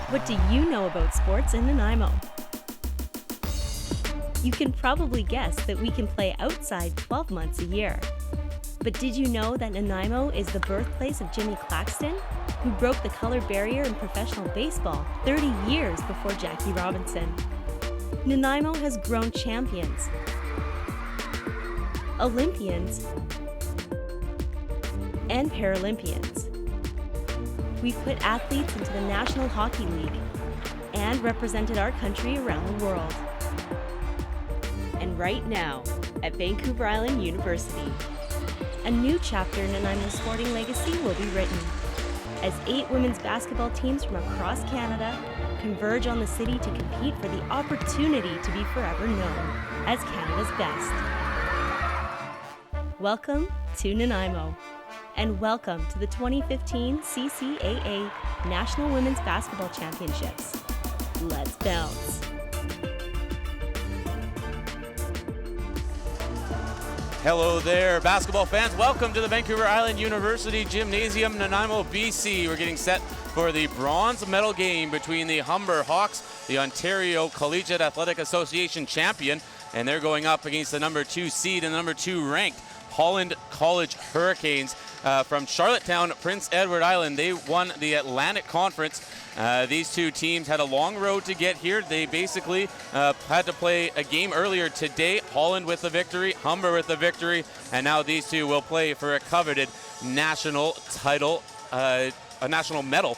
What do you know about sports in Nanaimo? You can probably guess that we can play outside 12 months a year. But did you know that Nanaimo is the birthplace of Jimmy Claxton, who broke the color barrier in professional baseball 30 years before Jackie Robinson? Nanaimo has grown champions, Olympians, and Paralympians. We've put athletes into the National Hockey League and represented our country around the world. And right now, at Vancouver Island University, a new chapter in Nanaimo's sporting legacy will be written, as 8 women's basketball teams from across Canada converge on the city to compete for the opportunity to be forever known as Canada's best. Welcome to Nanaimo, and welcome to the 2015 CCAA National Women's Basketball Championships. Let's bounce. Hello there, basketball fans. Welcome to the Vancouver Island University Gymnasium, Nanaimo, BC. We're getting set for the bronze medal game between the Humber Hawks, the Ontario Collegiate Athletic Association champion, and they're going up against the number 2 seed and number 2 ranked Holland College Hurricanes from Charlottetown, Prince Edward Island. They won the Atlantic Conference. These two teams had a long road to get here. They basically had to play a game earlier today. Holland with the victory, Humber with the victory, and now these two will play for a coveted national title, a national medal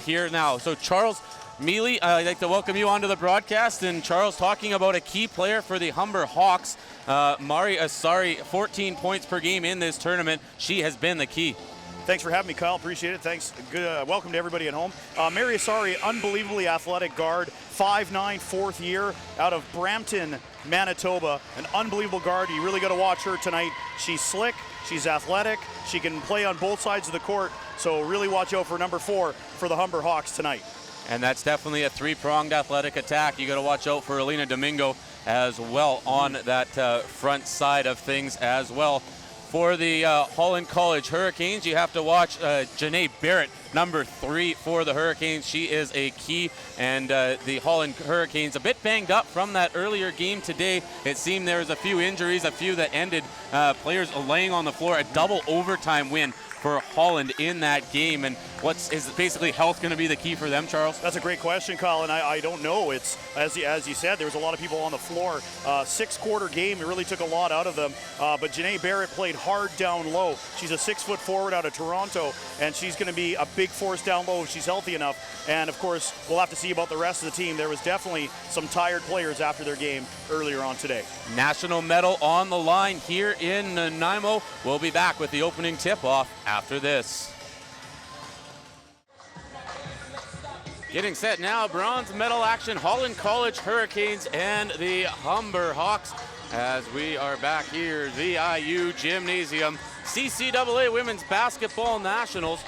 here now. So Charles Mealy, I'd like to welcome you onto the broadcast. And Charles, talking about a key player for the Humber Hawks, Mari Asari, 14 points per game in this tournament. She has been the key. Thanks for having me, Kyle. Appreciate it. Thanks. Good. Welcome to everybody at home. Mary Asari, unbelievably athletic guard, 5'9", fourth year, out of Brampton, Manitoba. An unbelievable guard. You really got to watch her tonight. She's slick. She's athletic. She can play on both sides of the court. So really watch out for number 4 for the Humber Hawks tonight. And that's definitely a 3-pronged athletic attack. You got to watch out for Alina Domingo as well on that front side of things as well. For the Holland College Hurricanes, you have to watch Janae Barrett, number 3 for the Hurricanes. She is a key, and the Holland Hurricanes a bit banged up from that earlier game today. It seemed there was a few injuries, a few that ended players laying on the floor. A double overtime win for Holland in that game. And is basically health going to be the key for them, Charles? That's a great question, Colin. I don't know. It's as you said, there was a lot of people on the floor. 6-quarter game, it really took a lot out of them. But Janae Barrett played hard down low. She's a 6-foot forward out of Toronto, and she's going to be a big force down low if she's healthy enough. And of course, we'll have to see about the rest of the team. There was definitely some tired players after their game earlier on today. National medal on the line here in Nanaimo. We'll be back with the opening tip-off after this. Getting set now, bronze medal action, Holland College Hurricanes and the Humber Hawks, as we are back here, VIU Gymnasium, CCAA Women's Basketball Nationals,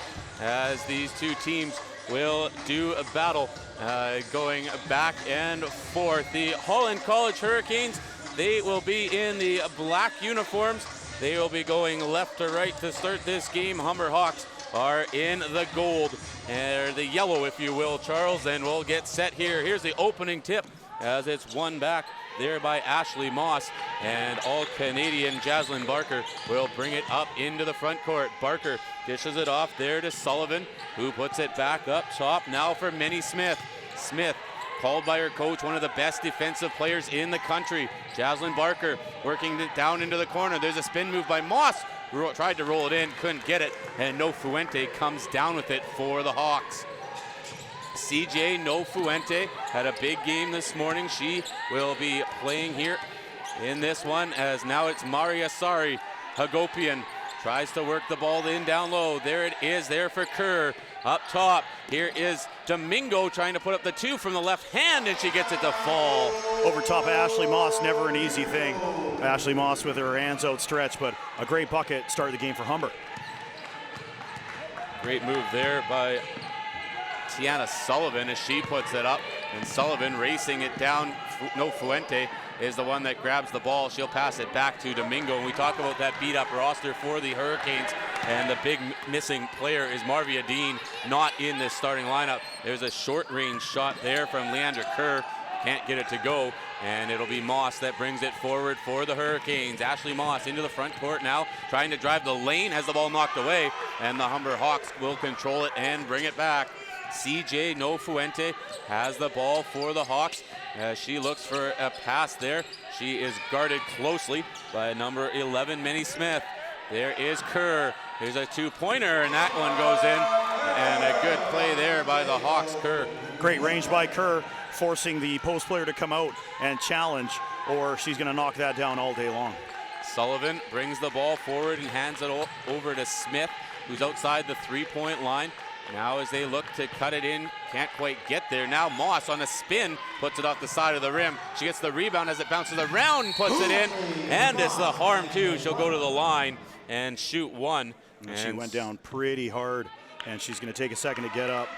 as these two teams will do a battle going back and forth. The Holland College Hurricanes, they will be in the black uniforms. They will be going left to right to start this game. Humber Hawks are in the gold, or the yellow, if you will, Charles, and we'll get set here. Here's the opening tip, as it's won back there by Ashley Moss, and all-Canadian Jaslyn Barker will bring it up into the front court. Barker dishes it off there to Sullivan, who puts it back up top. Now for Minnie Smith. Smith, called by her coach, one of the best defensive players in the country. Jaslyn Barker working it down into the corner. There's a spin move by Moss. Tried to roll it in, couldn't get it, and No Fuente comes down with it for the Hawks. CJ No Fuente had a big game this morning. She will be playing here in this one, as now it's Mari Asari. Hagopian tries to work the ball in down low. There it is, there for Kerr. Up top, here is Domingo trying to put up the 2 from the left hand, and she gets it to fall. Over top of Ashley Moss, never an easy thing. Ashley Moss with her hands outstretched, but a great bucket started the game for Humber. Great move there by Tiana Sullivan as she puts it up, and Sullivan racing it down. No Fuente is the one that grabs the ball. She'll pass it back to Domingo. And we talk about that beat-up roster for the Hurricanes. And the big missing player is Marvia Dean, not in this starting lineup. There's a short range shot there from Leandra Kerr. Can't get it to go, and it'll be Moss that brings it forward for the Hurricanes. Ashley Moss into the front court now, trying to drive the lane, has the ball knocked away, and the Humber Hawks will control it and bring it back. CJ Nofuente has the ball for the Hawks. She looks for a pass there. She is guarded closely by number 11, Minnie Smith. There is Kerr. There's a two-pointer, and that one goes in. And a good play there by the Hawks, Kerr. Great range by Kerr, forcing the post player to come out and challenge, or she's going to knock that down all day long. Sullivan brings the ball forward and hands it over to Smith, who's outside the three-point line. Now as they look to cut it in, can't quite get there. Now Moss on a spin, puts it off the side of the rim. She gets the rebound as it bounces around and puts it in. And it's the harm too. She'll go to the line and shoot one. And she went down pretty hard, and she's going to take a second to get up.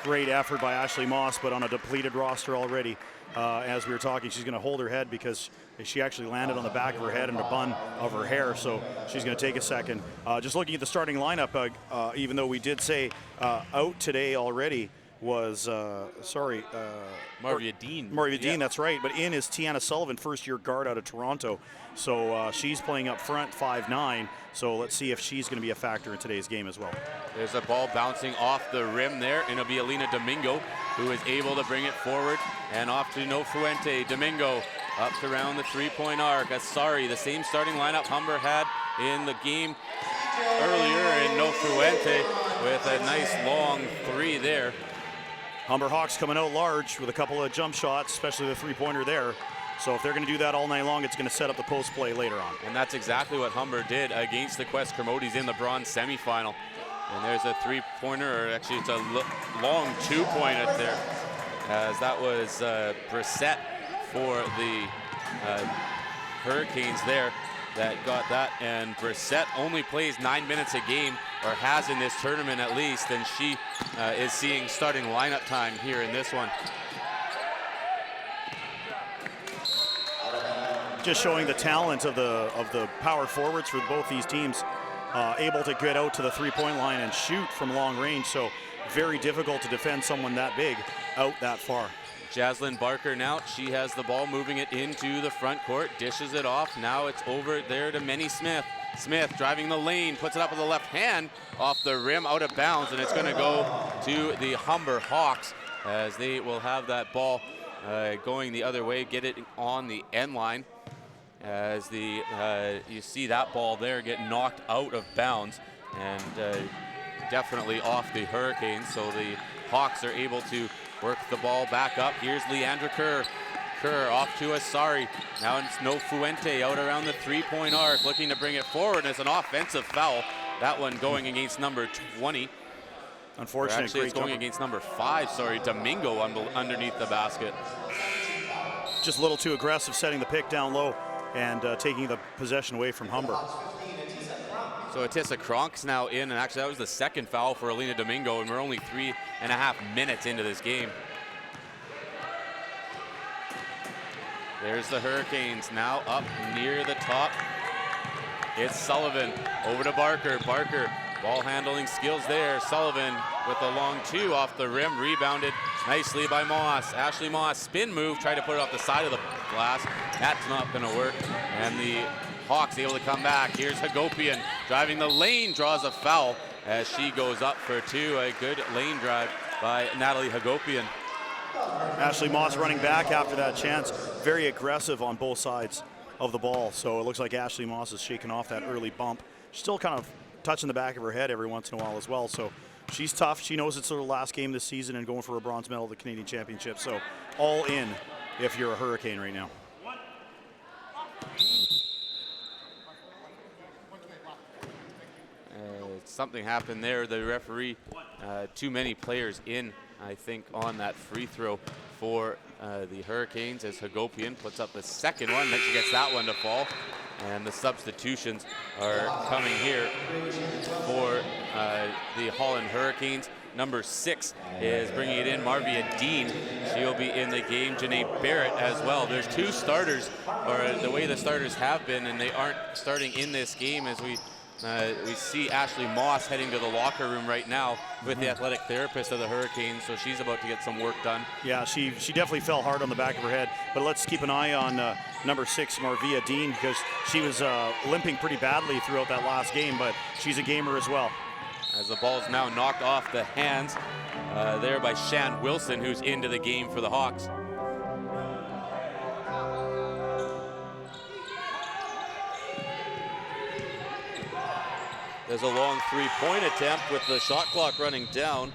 Great effort by Ashley Moss, but on a depleted roster already. As we were talking, she's going to hold her head because she actually landed on the back of her head and the bun of her hair, so she's going to take a second. Just looking at the starting lineup, even though we did say out today already was, Marvia Dean. Marvia Dean, that's right, but in is Tiana Sullivan, first-year guard out of Toronto. So she's playing up front, 5'9", so let's see if she's going to be a factor in today's game as well. There's a ball bouncing off the rim there, and it'll be Alina Domingo who is able to bring it forward and off to Nofuente. Domingo up to around the three-point arc. Sorry, the same starting lineup Humber had in the game earlier, and Nofuente with a nice long three there. Humber Hawks coming out large with a couple of jump shots, especially the three-pointer there. So if they're going to do that all night long, it's going to set up the post play later on. And that's exactly what Humber did against the Quest Kermodes in the bronze semifinal. And there's a three-pointer, or actually it's a long two-pointer there, as that was Brissett for the Hurricanes there that got that. And Brissett only plays 9 minutes a game, or has in this tournament at least, and she is seeing starting lineup time here in this one. Just showing the talent of the power forwards for both these teams, able to get out to the three-point line and shoot from long range. So very difficult to defend someone that big out that far. Jaslyn Barker now, she has the ball, moving it into the front court, dishes it off. Now it's over there to Minnie Smith. Smith driving the lane, puts it up with the left hand, off the rim, out of bounds, and it's going to go to the Humber Hawks as they will have that ball going the other way, get it on the end line. As the you see that ball there get knocked out of bounds, and definitely off the Hurricanes. So the Hawks are able to work the ball back up. Here's Leandra Kerr. Kerr off to Asari. Now it's Nofuente out around the three-point arc, looking to bring it forward. It's an offensive foul. That one going against number 20. Unfortunately, actually it's going against number 5. Sorry, Domingo underneath the basket. Just a little too aggressive, setting the pick down low and taking the possession away from Humber. So Atissa Kronk's now in, and actually that was the second foul for Alina Domingo, and we're only 3.5 minutes into this game. There's the Hurricanes now up near the top. It's Sullivan over to Barker. Barker, ball handling skills there. Sullivan with a long two off the rim, rebounded nicely by Moss. Ashley Moss, spin move, tried to put it off the side of the glass. That's not gonna work. And the Hawks able to come back. Here's Hagopian driving the lane, draws a foul as she goes up for two. A good lane drive by Natalie Hagopian. Ashley Moss running back after that chance. Very aggressive on both sides of the ball. So it looks like Ashley Moss is shaking off that early bump. Still kind of touching the back of her head every once in a while as well. So she's tough. She knows it's her last game this season and going for a bronze medal at the Canadian Championship. So all in if you're a Hurricane right now. Something happened there. The referee, too many players in, I think, on that free throw for the Hurricanes, as Hagopian puts up the second one. Then she gets that one to fall. And the substitutions are coming here for the Holland Hurricanes. Number 6 is bringing it in, Marvia Dean. She'll be in the game. Janae Barrett as well. There's 2 starters, or the way the starters have been, and they aren't starting in this game as we We see Ashley Moss heading to the locker room right now with the athletic therapist of the Hurricanes, so she's about to get some work done. Yeah, she definitely fell hard on the back of her head, but let's keep an eye on number 6, Marvia Dean, because she was limping pretty badly throughout that last game, but she's a gamer as well. As the ball's now knocked off the hands there by Shan Wilson, who's into the game for the Hawks. There's a long three-point attempt with the shot clock running down.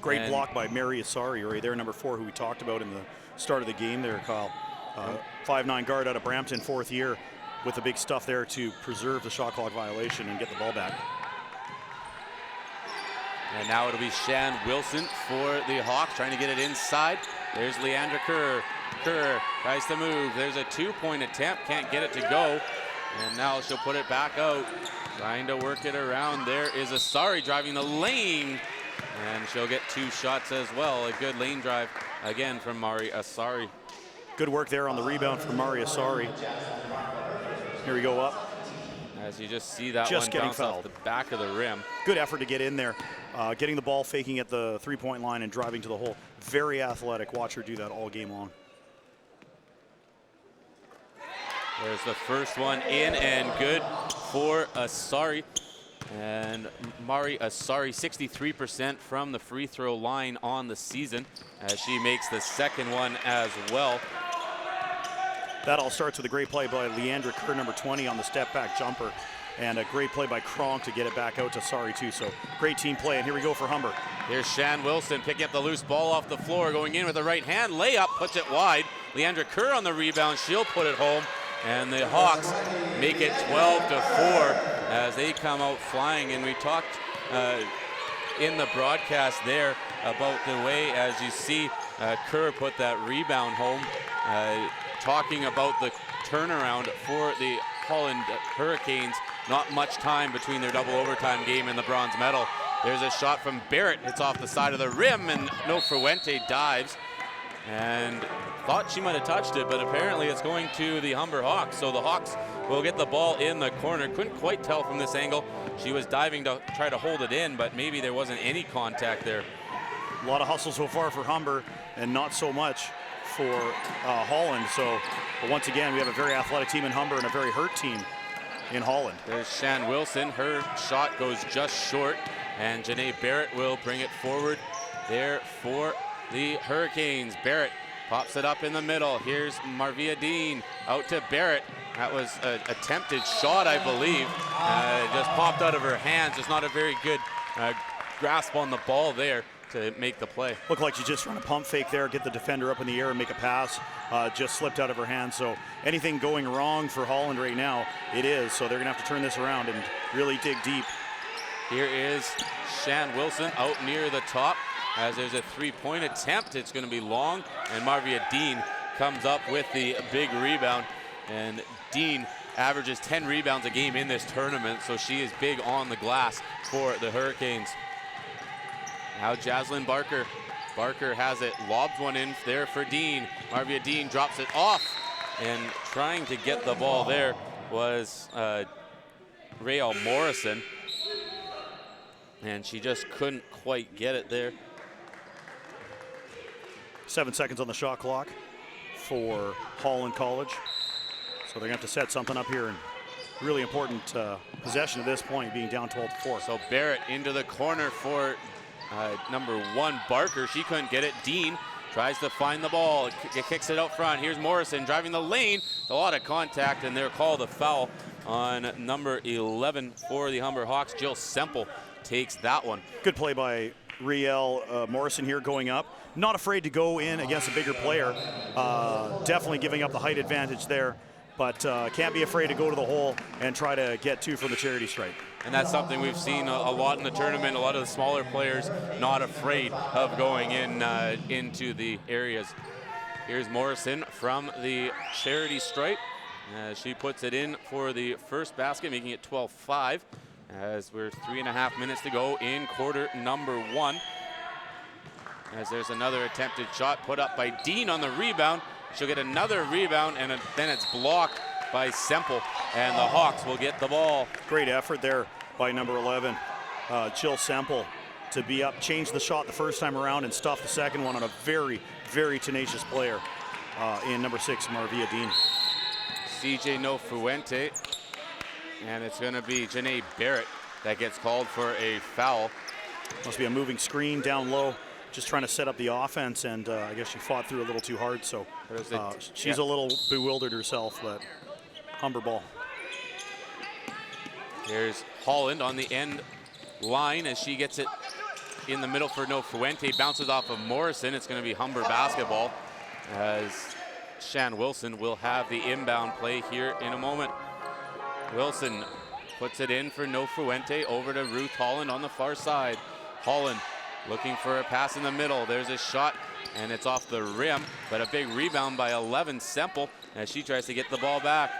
Great block by Mary Asari right there, number 4, who we talked about in the start of the game there, Kyle. 5'9" guard out of Brampton, 4th year, with the big stuff there to preserve the shot clock violation and get the ball back. And now it'll be Shan Wilson for the Hawks, trying to get it inside. There's Leandra Kerr. Kerr tries to move. There's a 2-point attempt, can't get it to go. And now she'll put it back out, trying to work it around. There is Asari driving the lane, and she'll get 2 shots as well. A good lane drive again from Mari Asari. Good work there on the rebound from Mari Asari. Here we go up. As you just see that just one getting bounce fouled off the back of the rim. Good effort to get in there, getting the ball, faking at the 3-point line and driving to the hole. Very athletic. Watch her do that all game long. There's the first one in and good for Asari. And Mari Asari, 63% from the free throw line on the season, as she makes the second one as well. That all starts with a great play by Leandra Kerr, number 20, on the step back jumper. And a great play by Kronk to get it back out to Asari too. So great team play, and here we go for Humber. Here's Shan Wilson picking up the loose ball off the floor, going in with the right hand layup, puts it wide. Leandra Kerr on the rebound, she'll put it home. And the Hawks make it 12-4 as they come out flying. And we talked in the broadcast there about the way, as you see, Kerr put that rebound home, talking about the turnaround for the Holland Hurricanes. Not much time between their double overtime game and the bronze medal. There's a shot from Barrett. It's off the side of the rim, and No Fuente dives. And thought she might have touched it, but apparently it's going to the Humber Hawks. So the Hawks will get the ball in the corner. Couldn't quite tell from this angle. She was diving to try to hold it in, but maybe there wasn't any contact there. A lot of hustle so far for Humber, and not so much for Holland. So once again, we have a very athletic team in Humber and a very hurt team in Holland. There's Shan Wilson. Her shot goes just short, and Janae Barrett will bring it forward there for the Hurricanes. Barrett pops it up in the middle. Here's Marvia Dean out to Barrett. That was an attempted shot, I believe. Just popped out of her hands. It's not a very good grasp on the ball there to make the play. Looked like she just trying to pump fake there, get the defender up in the air and make a pass. Just slipped out of her hands. So anything going wrong for Holland right now, it is. So they're gonna have to turn this around and really dig deep. Here is Shan Wilson out near the top. As there's a 3-point attempt, it's going to be long, and Marvia Dean comes up with the big rebound. And Dean averages 10 rebounds a game in this tournament, so she is big on the glass for the Hurricanes. Now Jaslyn Barker. Barker has it, lobs one in there for Dean. Marvia Dean drops it off, and trying to get the ball there was Rael Morrison. And she just couldn't quite get it there. 7 seconds on the shot clock for Holland College. So they're gonna have to set something up here, and really important possession at this point, being down 12-4. So Barrett into the corner for number 1, Barker. She couldn't get it. Dean tries to find the ball, kicks it out front. Here's Morrison driving the lane. A lot of contact, and they're called a foul on number 11 for the Humber Hawks. Jill Semple takes that one. Good play by Riel Morrison here going up. Not afraid to go in against a bigger player. Definitely giving up the height advantage there, but can't be afraid to go to the hole and try to get 2 from the charity stripe. And that's something we've seen a lot in the tournament. A lot of the smaller players not afraid of going in into the areas. Here's Morrison from the charity stripe. She puts it in for the first basket, making it 12-5. As we're 3.5 minutes to go in quarter number 1. As there's another attempted shot put up by Dean on the rebound. She'll get another rebound, and then it's blocked by Semple, and the Hawks will get the ball. Great effort there by number 11, Jill Semple, to be up, change the shot the first time around and stuff the second one on a very, very tenacious player in number 6, Marvia Dean. CJ Nofuente, and it's going to be Janae Barrett that gets called for a foul. Must be a moving screen down low, just trying to set up the offense, and I guess she fought through a little too hard, so she's a little bewildered herself, but Humber ball. Here's Holland on the end line as she gets it in the middle for Nofuente, bounces off of Morrison. It's going to be Humber basketball as Shan Wilson will have the inbound play here in a moment. Wilson puts it in for Nofuente, over to Ruth Holland on the far side. Holland looking for a pass in the middle. There's a shot, and it's off the rim, but a big rebound by 11 Semple as she tries to get the ball back.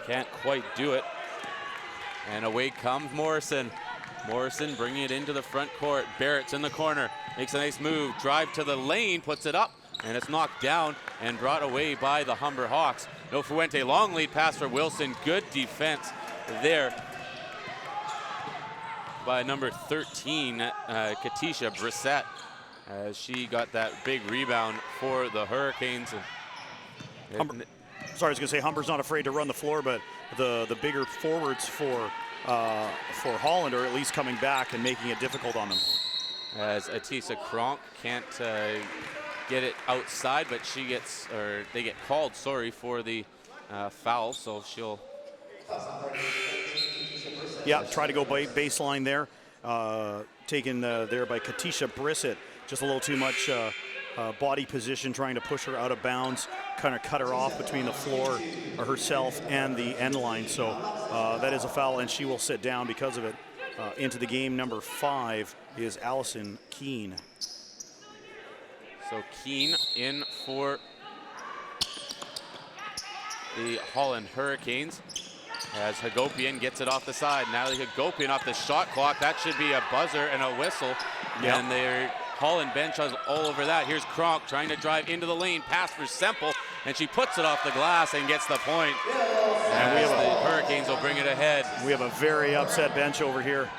Can't quite do it. And away comes Morrison. Morrison bringing it into the front court. Barrett's in the corner, makes a nice move, drive to the lane, puts it up, and it's knocked down and brought away by the Humber Hawks. Nofuente, long lead pass for Wilson. Good defense there by number 13, Katisha Brissett, as she got that big rebound for the Hurricanes. Sorry, I was going to say Humber's not afraid to run the floor, but the bigger forwards for Holland are at least coming back and making it difficult on them. As Atisa Kronk can't get it outside, but they get called, sorry, for the foul, so she'll. Yeah, try to go baseline there. Taken there by Katisha Brissett. Just a little too much body position, trying to push her out of bounds, kind of cut her off between the floor or herself and the end line. So that is a foul, and she will sit down because of it. Into the game, number 5 is Allison Keene. So Keene in for the Holland Hurricanes as Hagopian gets it off the side. Natalie Hagopian off the shot clock. That should be a buzzer and a whistle. Yep. And their Holland bench is all over that. Here's Kronk trying to drive into the lane. Pass for Semple, and she puts it off the glass and gets the point. And the Hurricanes will bring it ahead. We have a very upset bench over here.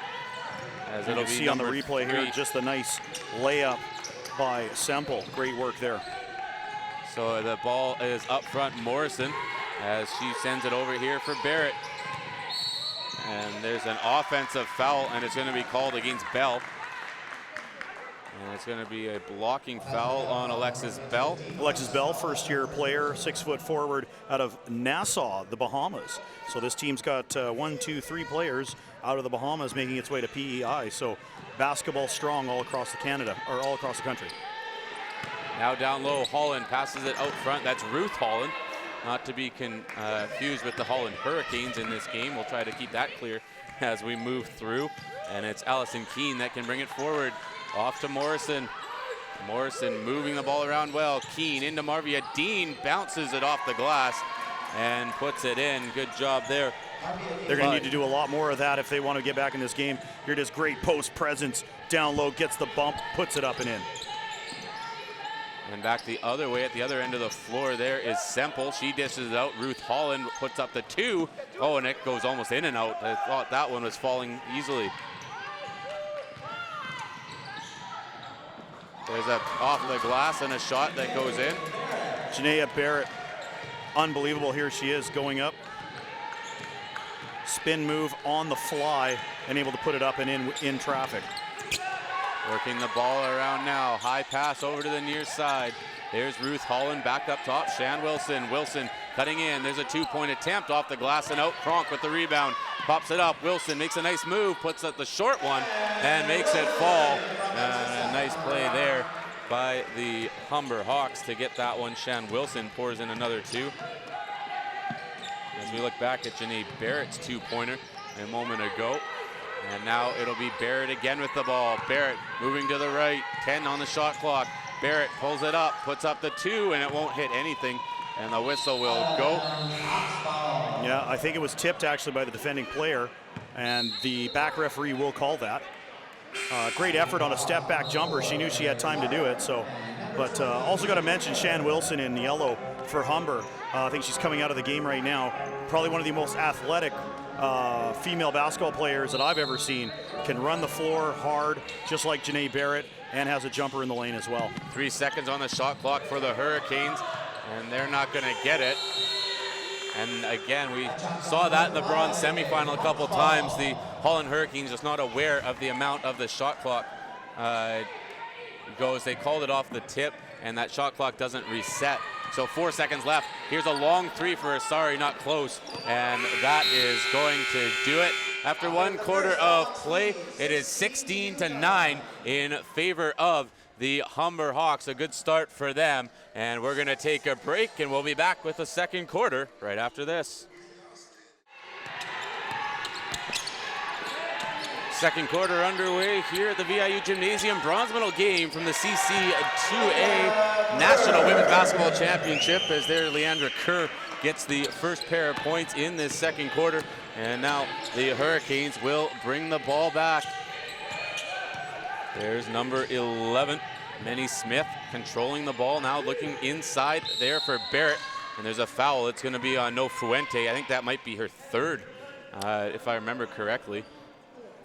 As you it'll can be see on the replay 3. here, just a nice layup by Semple. Great work there. So the ball is up front, Morrison, as she sends it over here for Barrett. And there's an offensive foul, and it's going to be called against Bell. And it's going to be a blocking foul on Alexis Bell. Alexis Bell, first-year player, 6-foot forward out of Nassau, the Bahamas. So this team's got 1, 2, 3 players out of the Bahamas making its way to PEI. So basketball strong all across Canada, or all across the country. Now down low, Holland passes it out front. That's Ruth Holland, not to be confused with the Holland Hurricanes in this game. We'll try to keep that clear as we move through. And it's Allison Keene that can bring it forward. Off to Morrison. Morrison moving the ball around well. Keene into Marvia. Dean bounces it off the glass and puts it in. Good job there. They're going to need to do a lot more of that if they want to get back in this game. Here it is, great post presence. Down low, gets the bump, puts it up and in. And back the other way at the other end of the floor there is Semple. She dishes it out. Ruth Holland puts up the 2. Oh, and it goes almost in and out. I thought that one was falling easily. There's a off the glass and a shot that goes in. Janaea Barrett, unbelievable. Here she is going up. Spin move on the fly and able to put it up and in traffic. Working the ball around now. High pass over to the near side. There's Ruth Holland back up top. Shan Wilson. Wilson cutting in. There's a 2-point attempt off the glass and out. Kronk with the rebound. Pops it up. Wilson makes a nice move. Puts up the short one and makes it fall. A nice play there by the Humber Hawks to get that one. Shan Wilson pours in another 2. As we look back at Janae Barrett's 2-pointer a moment ago. And now it'll be Barrett again with the ball. Barrett moving to the right, 10 on the shot clock. Barrett pulls it up, puts up the 2, and it won't hit anything. And the whistle will go. Yeah, I think it was tipped actually by the defending player, and the back referee will call that. Great effort on a step back jumper. She knew she had time to do it. So, but also got to mention Shan Wilson in yellow for Humber. I think she's coming out of the game right now. Probably one of the most athletic female basketball players that I've ever seen. Can run the floor hard, just like Janae Barrett, and has a jumper in the lane as well. 3 seconds on the shot clock for the Hurricanes, and they're not going to get it. And again, we saw that in the bronze semifinal a couple times. The Holland Hurricanes just not aware of the amount of the shot clock goes. They called it off the tip, and that shot clock doesn't reset. So 4 seconds left. Here's a long three for Asari, not close, and that is going to do it. After 1 quarter of play, it is 16-9 in favor of the Humber Hawks. A good start for them, and we're going to take a break, and we'll be back with the second quarter right after this. Second quarter underway here at the VIU Gymnasium. Bronze medal game from the CCAA National Women's Basketball Championship, as there Leandra Kerr gets the first pair of points in this second quarter. And now the Hurricanes will bring the ball back. There's number 11, Minnie Smith, controlling the ball now, looking inside there for Barrett. And there's a foul. It's going to be on No Fuente. I think that might be her third, if I remember correctly.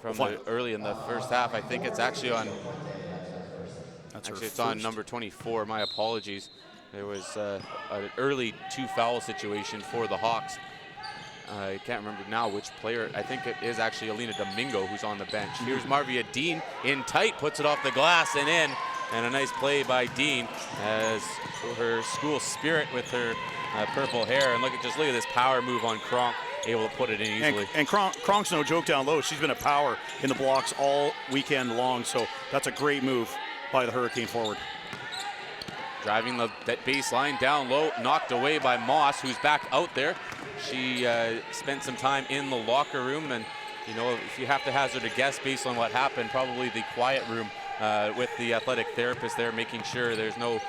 From early in the first half. I think it's actually on, it's on number 24, my apologies. There was an early 2 foul situation for the Hawks. I can't remember now which player. I think it is actually Alina Domingo who's on the bench. Here's Marvia Dean in tight, puts it off the glass and in. And a nice play by Dean as her school spirit with her purple hair. And look at this power move on Kronk, able to put it in easily. And Kronk's no joke down low. She's been a power in the blocks all weekend long, so that's a great move by the Hurricane forward. Driving that baseline down low, knocked away by Moss, who's back out there. She spent some time in the locker room, and you know, if you have to hazard a guess based on what happened, probably the quiet room with the athletic therapist there, making sure there's no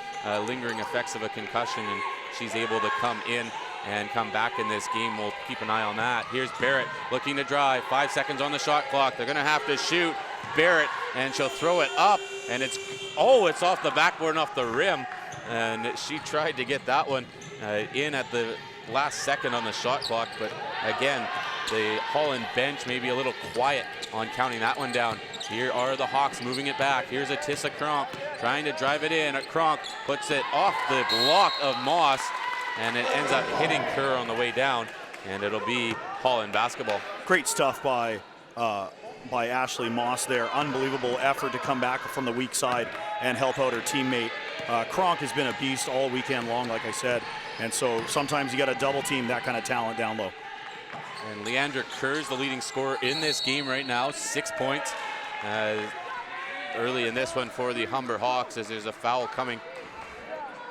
lingering effects of a concussion, and she's able to come in and come back in this game. We'll keep an eye on that. Here's Barrett looking to drive. 5 seconds on the shot clock. They're going to have to shoot. Barrett, and she'll throw it up, and it's off the backboard and off the rim. And she tried to get that one in at the last second on the shot clock, but again, the Holland bench may be a little quiet on counting that one down. Here are the Hawks moving it back. Here's Atissa Kronk trying to drive it in. Kronk puts it off the block of Moss, and it ends up hitting Kerr on the way down, and it'll be Holland basketball. Great stuff by Ashley Moss there. Unbelievable effort to come back from the weak side and help out her teammate. Kronk has been a beast all weekend long, like I said, and so sometimes you got to double team that kind of talent down low. And Leandra Kerr's the leading scorer in this game right now, 6 points early in this one for the Humber Hawks, as there's a foul coming.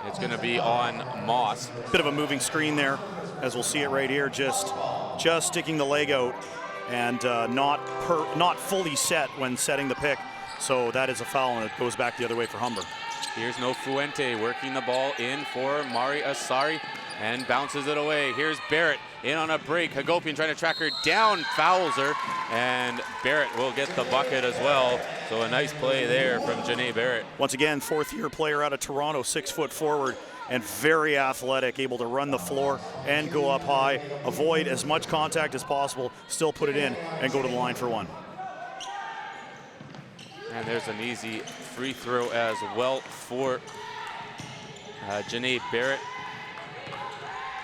It's going to be on Moss. Bit of a moving screen there, as we'll see it right here, just sticking the leg out and not fully set when setting the pick. So that is a foul, and it goes back the other way for Humber. Here's No Fuente working the ball in for Mari Asari and bounces it away. Here's Barrett in on a break. Hagopian trying to track her down, fouls her, and Barrett will get the bucket as well. So a nice play there from Janae Barrett. Once again, 4th-year player out of Toronto, 6 foot forward, and very athletic, able to run the floor and go up high, avoid as much contact as possible, still put it in and go to the line for one. And there's an easy free throw as well for Janae Barrett.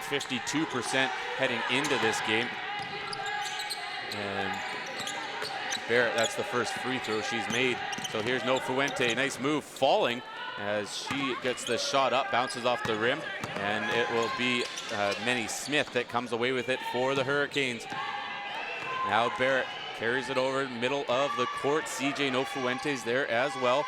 52% heading into this game. And Barrett, that's the first free throw she's made. So here's No Fuente, nice move, falling as she gets the shot up, bounces off the rim, and it will be Minnie Smith that comes away with it for the Hurricanes. Now Barrett carries it over middle of the court. CJ No Fuente's there as well.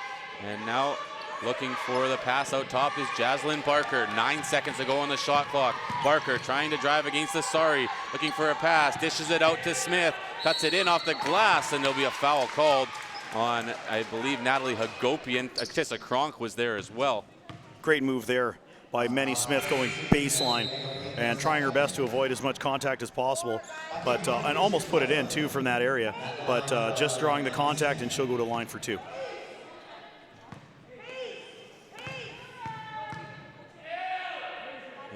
And now looking for the pass out top is Jaslyn Barker. 9 seconds to go on the shot clock. Barker trying to drive against Asari, looking for a pass, dishes it out to Smith, cuts it in off the glass, and there'll be a foul called on, I believe, Natalie Hagopian. Atissa Kronk was there as well. Great move there by Minnie Smith, going baseline and trying her best to avoid as much contact as possible, but and almost put it in too from that area, but just drawing the contact, and she'll go to line for two.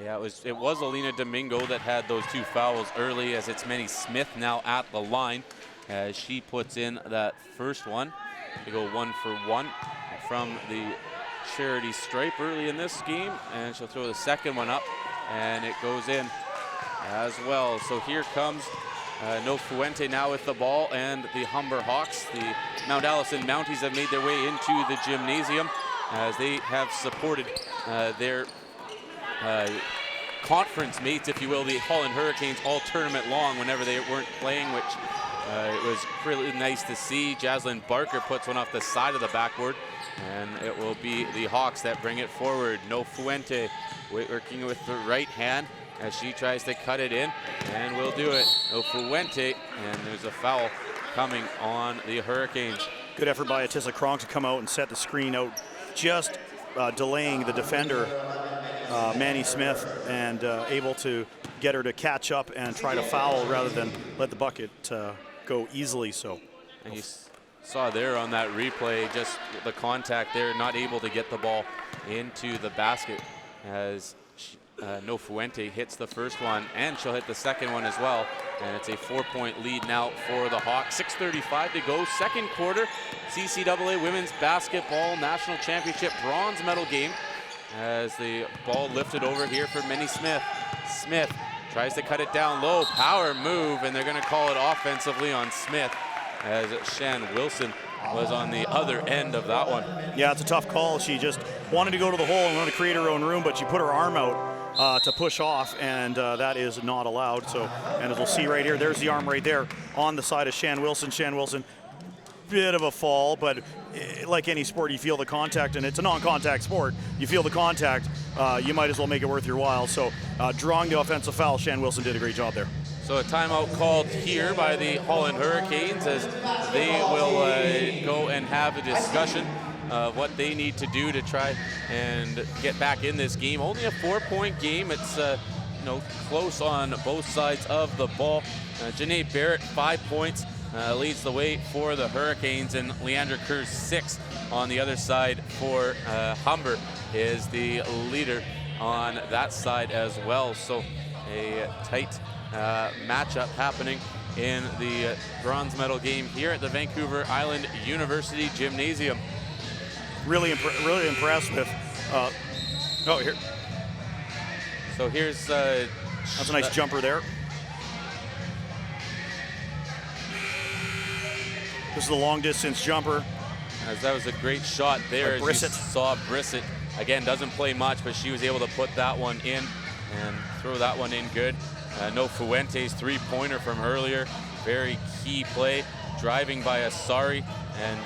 Yeah, it was Alina Domingo that had those 2 fouls early, as it's Manny Smith now at the line as she puts in that first one. They go 1 for 1 from the charity stripe early in this game, and she'll throw the second one up, and it goes in as well. So here comes No Fuente now with the ball, and the Humber Hawks. The Mount Allison Mounties have made their way into the gymnasium as they have supported their conference mates, if you will, the Holland Hurricanes, all tournament long whenever they weren't playing, which it was really nice to see. Jaslyn Barker puts one off the side of the backboard, and it will be the Hawks that bring it forward. No Fuente working with the right hand as she tries to cut it in, and will do it. No Fuente, and there's a foul coming on the Hurricanes. Good effort by Atissa Kronk to come out and set the screen out, just delaying the defender, Manny Smith, and able to get her to catch up and try to foul rather than let the bucket go easily. So, and you saw there on that replay just the contact there, not able to get the ball into the basket as No Fuente hits the first one, and she'll hit the second one as well. And it's a 4-point lead now for the Hawks. 6:35 to go, second quarter. CCAA Women's Basketball National Championship bronze medal game as the ball lifted over here for Manny Smith. Smith tries to cut it down low, power move, and they're going to call it offensively on Smith as Shan Wilson was on the other end of that one. Yeah, it's a tough call. She just wanted to go to the hole and wanted to create her own room, but she put her arm out to push off, and that is not allowed. So, and as we'll see right here, there's the arm right there on the side of Shan Wilson. Shan Wilson, bit of a fall, but like any sport, you feel the contact, and it's a non-contact sport. You feel the contact, you might as well make it worth your while. So, drawing the offensive foul, Shan Wilson did a great job there. So a timeout called here by the Holland Hurricanes as they will go and have a discussion of what they need to do to try and get back in this game. Only a 4-point game. It's close on both sides of the ball. Janae Barrett, 5 points, leads the way for the Hurricanes, and Leandra Kerr, 6 on the other side for Humber is the leader on that side as well. So a tight matchup happening in the bronze medal game here at the Vancouver Island University Gymnasium. Really impressed with. Here. So here's. That's a nice jumper there. This is the long distance jumper. As that was a great shot there. As you saw Brissett again, doesn't play much, but she was able to put that one in and throw that one in good. No Fuente's 3-pointer from earlier, very key play, driving by Asari, and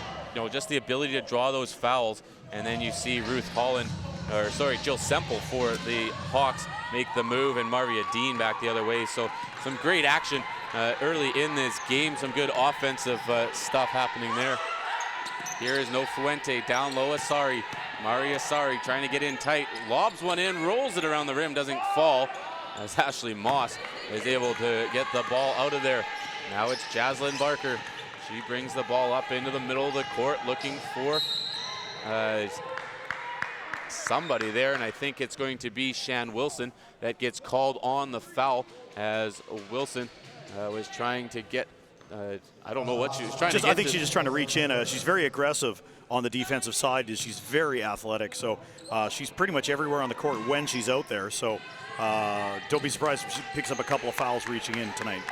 just the ability to draw those fouls. And then you see Jill Semple for the Hawks make the move, and Marvia Dean back the other way. So some great action early in this game, some good offensive stuff happening there. Here is No Fuente, down low Asari. Mari Asari trying to get in tight, lobs one in, rolls it around the rim, doesn't fall, as Ashley Moss is able to get the ball out of there. Now it's Jaslyn Barker. She brings the ball up into the middle of the court, looking for somebody there, and I think it's going to be Shan Wilson that gets called on the foul, as Wilson was trying to get, I don't know what she was trying to get. I think she's just trying to reach in. She's very aggressive on the defensive side. She's very athletic, so she's pretty much everywhere on the court when she's out there. So don't be surprised if she picks up a couple of fouls reaching in tonight.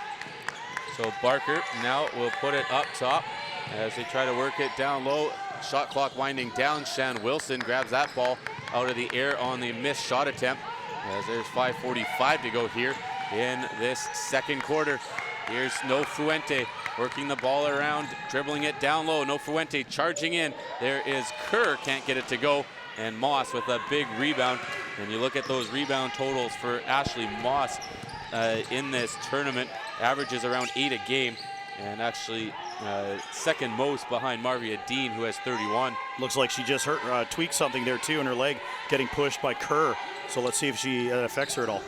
So Barker now will put it up top as they try to work it down low. Shot clock winding down. Shan Wilson grabs that ball out of the air on the missed shot attempt, as there's 5:45 to go here in this second quarter. Here's No Fuente working the ball around, dribbling it down low. No Fuente charging in. There is Kerr, can't get it to go, and Moss with a big rebound. And you look at those rebound totals for Ashley Moss in this tournament, averages around 8 a game, and actually second most behind Marvia Dean, who has 31. Looks like she just tweaked something there too in her leg, getting pushed by Kerr. So let's see if that affects her at all.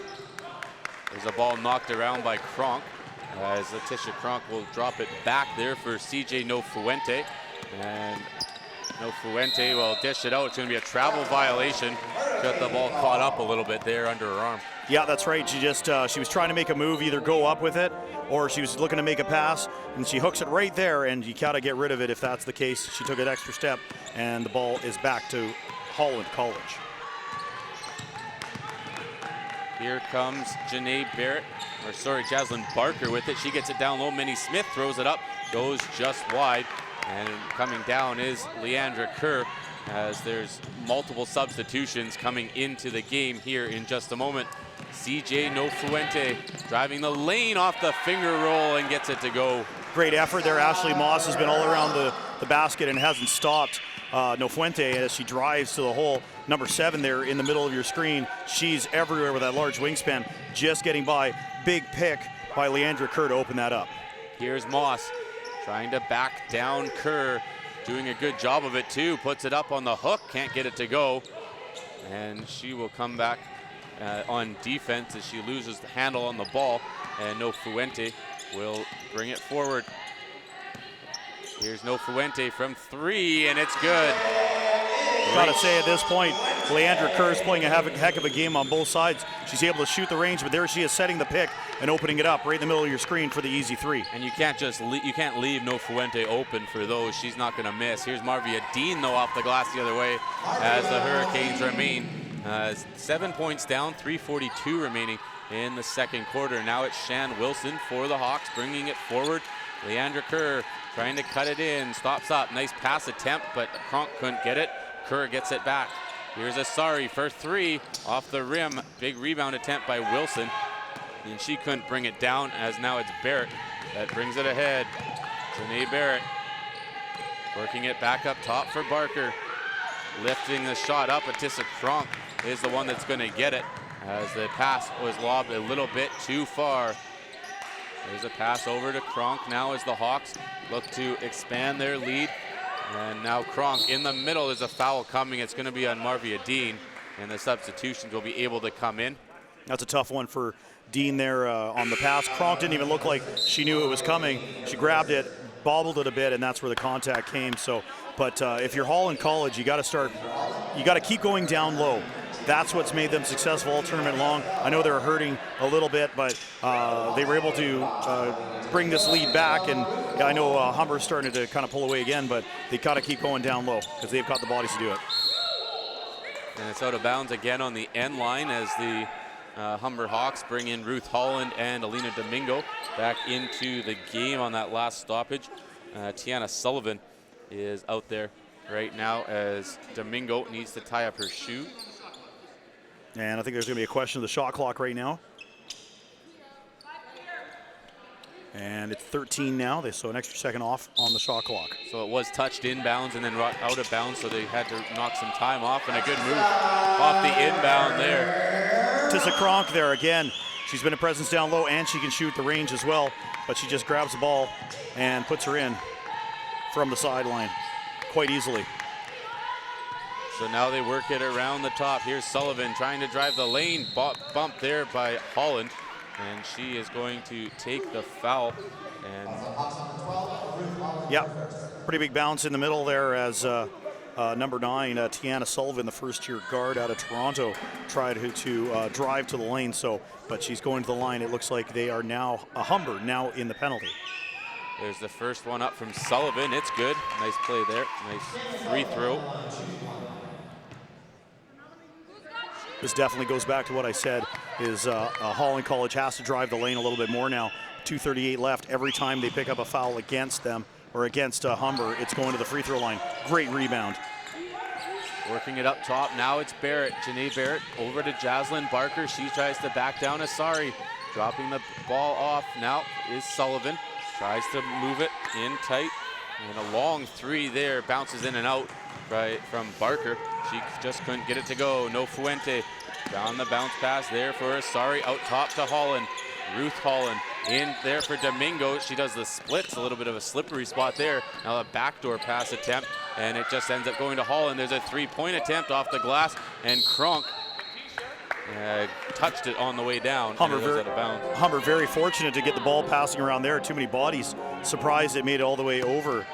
There's a ball knocked around by Kronk, as Letitia Kronk will drop it back there for CJ No Fuente. And No Fuente will dish it out. It's going to be a travel violation got the ball caught up a little bit there under her arm. Yeah, that's right. She just she was trying to make a move, either go up with it, or she was looking to make a pass, and she hooks it right there, and you gotta get rid of it if that's the case. She took an extra step, and the ball is back to Holland College. Here comes Jaslyn Barker with it. She gets it down low. Minnie Smith throws it up, goes just wide, and coming down is Leandra Kerr, as there's multiple substitutions coming into the game here in just a moment. CJ Nofuente driving the lane off the finger roll and gets it to go. Great effort there. Ashley Moss has been all around the basket and hasn't stopped Nofuente as she drives to the hole. Number 7 there in the middle of your screen. She's everywhere with that large wingspan, just getting by. Big pick by Leandra Kerr to open that up. Here's Moss trying to back down Kerr, doing a good job of it too. Puts it up on the hook, can't get it to go. And she will come back on defense as she loses the handle on the ball. And Nofuente will bring it forward. Here's Nofuente from 3, and it's good. Gotta say at this point, Leandra Kerr is playing a heck of a game on both sides. She's able to shoot the range, but there she is setting the pick and opening it up right in the middle of your screen for the easy 3. And you can't just you can't leave Nofuente open for those. She's not going to miss. Here's Marvia Dean though off the glass the other way as the Hurricanes remain 7 points down, 3:42 remaining in the second quarter. Now it's Shan Wilson for the Hawks, bringing it forward. Leandra Kerr trying to cut it in, stops up. Nice pass attempt, but Kronk couldn't get it. Kerr gets it back. Here's Asari for 3 off the rim. Big rebound attempt by Wilson, and she couldn't bring it down, as now it's Barrett that brings it ahead. Janae Barrett working it back up top for Barker. Lifting the shot up, Atissa Kronk is the one that's going to get it, as the pass was lobbed a little bit too far. There's a pass over to Kronk now as the Hawks look to expand their lead. And now Kronk in the middle. There's a foul coming. It's going to be on Marvia Dean, and the substitutions will be able to come in. That's a tough one for Dean there on the pass. Kronk didn't even look like she knew it was coming. She grabbed it, bobbled it a bit, and that's where the contact came. So, but if you're Holland College, you got to keep going down low. That's what's made them successful all tournament long. I know they were hurting a little bit, but they were able to bring this lead back. And I know Humber's starting to kind of pull away again, but they got to keep going down low because they've got the bodies to do it. And it's out of bounds again on the end line as the Humber Hawks bring in Ruth Holland and Alina Domingo back into the game on that last stoppage. Tiana Sullivan is out there right now as Domingo needs to tie up her shoe. And I think there's going to be a question of the shot clock right now. And it's 13 now, so an extra second off on the shot clock. So it was touched inbounds and then out of bounds, so they had to knock some time off, and a good move off the inbound there. Tissa Kronk there again. She's been a presence down low, and she can shoot the range as well, but she just grabs the ball and puts her in from the sideline quite easily. So now they work it around the top. Here's Sullivan trying to drive the lane. Bump there by Holland. And she is going to take the foul. And yeah, pretty big bounce in the middle there as number 9, Tiana Sullivan, the first-year guard out of Toronto, tried to drive to the lane. So, but she's going to the line. It looks like they are now Humber now in the penalty. There's the first one up from Sullivan. It's good. Nice play there. Nice free throw. This definitely goes back to what I said, is Holland College has to drive the lane a little bit more now. 2:38 left. Every time they pick up a foul against them or against Humber, it's going to the free throw line. Great rebound. Working it up top. Now it's Barrett. Janae Barrett over to Jaslyn Barker. She tries to back down Asari. Dropping the ball off now is Sullivan. Tries to move it in tight. And a long 3 there. Bounces in and out right from Barker. She just couldn't get it to go. Nofuente down the bounce pass there for Asari. Out top to Holland. Ruth Holland in there for Domingo. She does the splits, a little bit of a slippery spot there. Now a backdoor pass attempt, and it just ends up going to Holland. There's a 3-point attempt off the glass, and Kronk touched it on the way down. Humber out of bounds. Humber very fortunate to get the ball passing around there. Too many bodies. Surprised it made it all the way over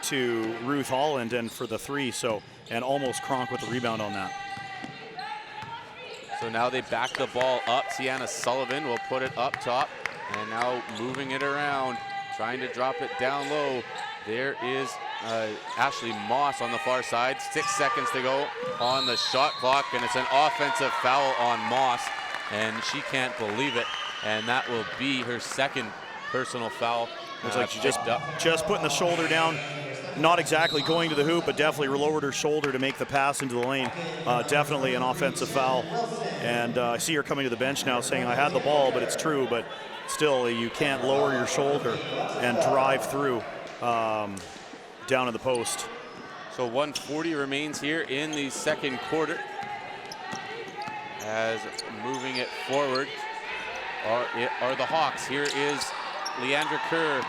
to Ruth Holland and for the 3. So, and almost Kronk with the rebound on that. So now they back the ball up. Tiana Sullivan will put it up top, and now moving it around, trying to drop it down low. There is Ashley Moss on the far side. 6 seconds to go on the shot clock, and it's an offensive foul on Moss, and she can't believe it. And that will be her second personal foul. Looks like she just putting the shoulder down. Not exactly going to the hoop, but definitely lowered her shoulder to make the pass into the lane. Definitely an offensive foul. And I see her coming to the bench now saying, I had the ball, but it's true. But still, you can't lower your shoulder and drive through down in the post. So 1:40 remains here in the second quarter. As moving it forward are the Hawks. Here is Leandra Kerr.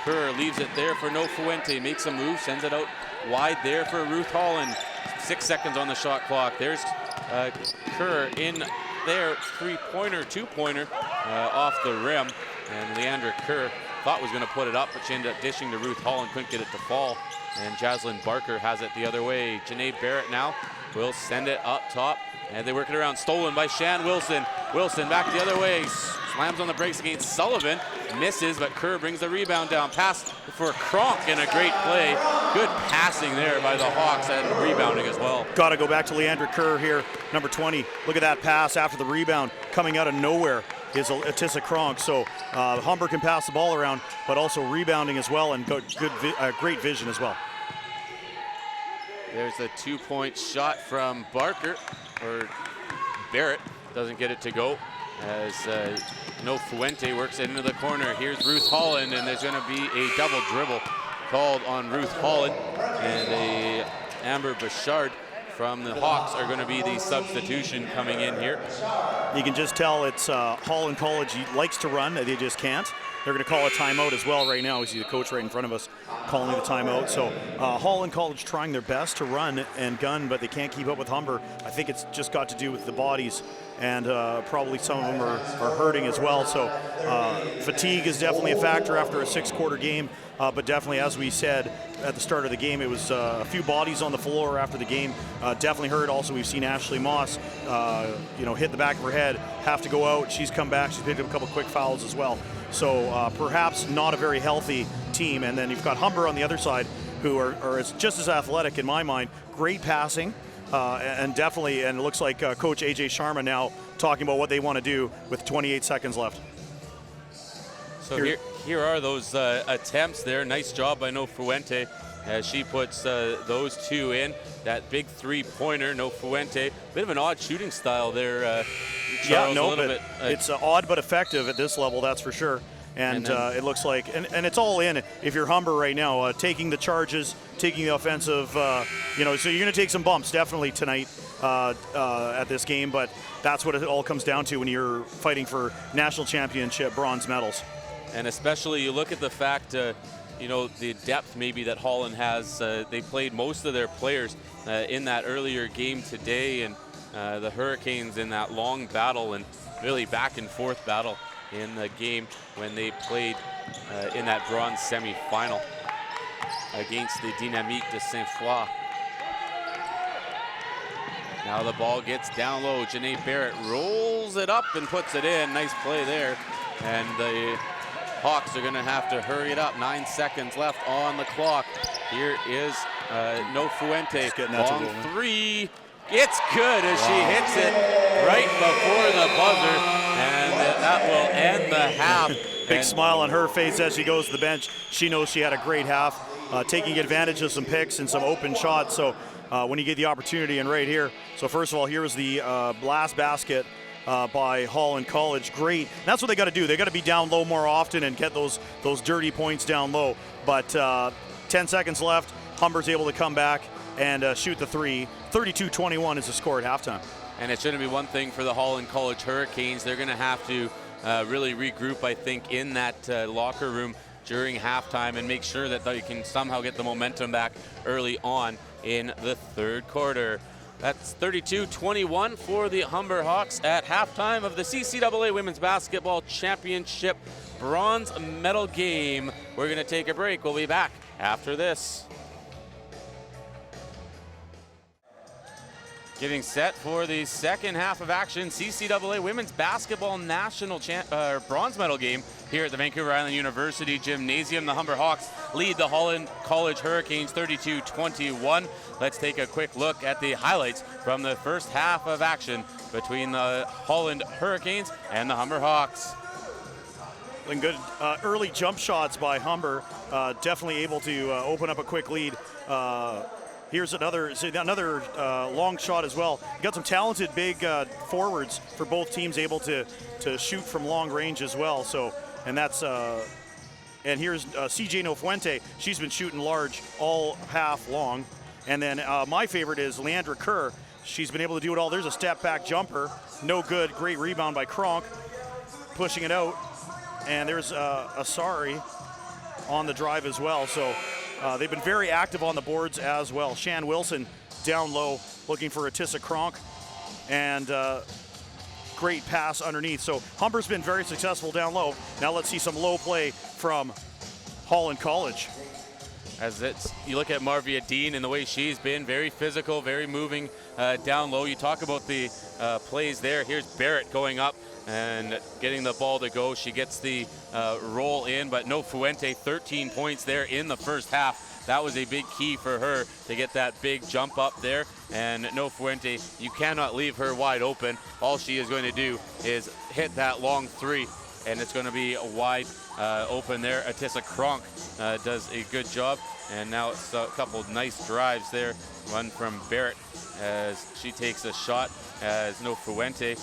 Kerr leaves it there for No Fuente, makes a move, sends it out wide there for Ruth Holland. 6 seconds on the shot clock. There's Kerr in there, three-pointer, two-pointer off the rim. And Leandra Kerr thought was going to put it up, but she ended up dishing to Ruth Holland, couldn't get it to fall. And Jaslyn Barker has it the other way. Janae Barrett now will send it up top, and they work it around. Stolen by Shan Wilson. Wilson back the other way. Slams on the brakes against Sullivan. Misses, but Kerr brings the rebound down. Pass for Kronk, and a great play. Good passing there by the Hawks, and rebounding as well. Got to go back to Leandra Kerr here, number 20. Look at that pass after the rebound. Coming out of nowhere is Atissa Kronk. So Humber can pass the ball around, but also rebounding as well, and great vision as well. There's a two-point shot from Barker, or Barrett doesn't get it to go, as No Fuente works it into the corner. Here's Ruth Holland, and there's going to be a double dribble called on Ruth Holland, and Amber Bouchard from the Hawks are going to be the substitution coming in here. You can just tell it's Holland College likes to run, they just can't. They're going to call a timeout as well right now. We see the coach right in front of us calling the timeout. So Holland College trying their best to run and gun, but they can't keep up with Humber. I think it's just got to do with the bodies, and probably some of them are hurting as well. So fatigue is definitely a factor after a 6-quarter game, but definitely, as we said at the start of the game, it was a few bodies on the floor after the game. Definitely hurt. Also, we've seen Ashley Moss, hit the back of her head, have to go out. She's come back. She's picked up a couple quick fouls as well. So perhaps not a very healthy team. And then you've got Humber on the other side, who are just as athletic in my mind. Great passing, and definitely, and it looks like Coach AJ Sharma now talking about what they want to do with 28 seconds left. So here are those attempts there. Nice job by No Fuente as she puts those two in. That big three-pointer, No Fuente. Bit of an odd shooting style there, Charles, it's odd but effective at this level, that's for sure. And it looks like, and it's all in if you're Humber right now, taking the charges, taking the offensive, so you're going to take some bumps definitely tonight at this game, but that's what it all comes down to when you're fighting for national championship bronze medals. And especially you look at the fact, the depth maybe that Holland has. They played most of their players in that earlier game today, and the Hurricanes in that long battle and really back and forth battle in the game when they played in that bronze semi-final against the Dynamique de Saint-Foy. Now the ball gets down low. Janae Barrett rolls it up and puts it in. Nice play there. And the Hawks are going to have to hurry it up. 9 seconds left on the clock. Here is No Fuente. Long three. It's good as she hits it right before the buzzer, and that will end the half. Big smile on her face as she goes to the bench. She knows she had a great half, taking advantage of some picks and some open shots. So when you get the opportunity, and right here. So first of all, here was the last basket by Holland College. Great. And that's what they got to do. They got to be down low more often and get those dirty points down low. But 10 seconds left. Humber's able to come back and shoot the three. 32-21 is the score at halftime. And it shouldn't be one thing for the Holland College Hurricanes. They're going to have to really regroup, I think, in that locker room during halftime and make sure that they can somehow get the momentum back early on in the third quarter. That's 32-21 for the Humber Hawks at halftime of the CCAA Women's Basketball Championship bronze medal game. We're going to take a break. We'll be back after this. Getting set for the second half of action, CCAA Women's Basketball National Bronze Medal game here at the Vancouver Island University Gymnasium. The Humber Hawks lead the Holland College Hurricanes 32-21. Let's take a quick look at the highlights from the first half of action between the Holland Hurricanes and the Humber Hawks. Good early jump shots by Humber, definitely able to open up a quick lead. Here's another long shot as well. You got some talented big forwards for both teams, able to shoot from long range as well. So, and that's and here's CJ Nofuente. She's been shooting large all half long. And then my favorite is Leandra Kerr. She's been able to do it all. There's a step back jumper, no good. Great rebound by Kronk, pushing it out. And there's Asari on the drive as well. So. They've been very active on the boards as well. Shan Wilson down low looking for Atissa Kronk, and great pass underneath. So Humber's been very successful down low. Now let's see some low play from Holland College. As you look at Marvia Dean and the way she's been, very physical, very moving down low. You talk about the plays there. Here's Barrett going up and getting the ball to go. She gets the roll in, but no Fuente, 13 points there in the first half. That was a big key for her to get that big jump up there. And no Fuente, you cannot leave her wide open. All she is going to do is hit that long three, and it's going to be wide open there. Atissa Kronk does a good job. And now it's a couple nice drives there. One from Barrett as she takes a shot, as No Fuente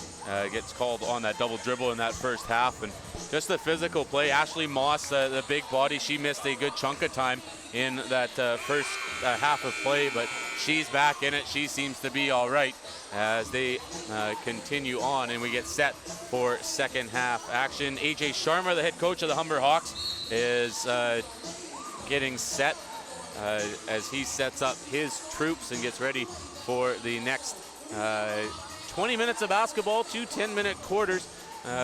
gets called on that double dribble in that first half. And just the physical play. Ashley Moss, the big body, she missed a good chunk of time in that first half of play, but she's back in it. She seems to be all right as they continue on, and we get set for second half action. AJ Sharma, the head coach of the Humber Hawks, is getting set as he sets up his troops and gets ready for the next 20 minutes of basketball, 2 10-minute quarters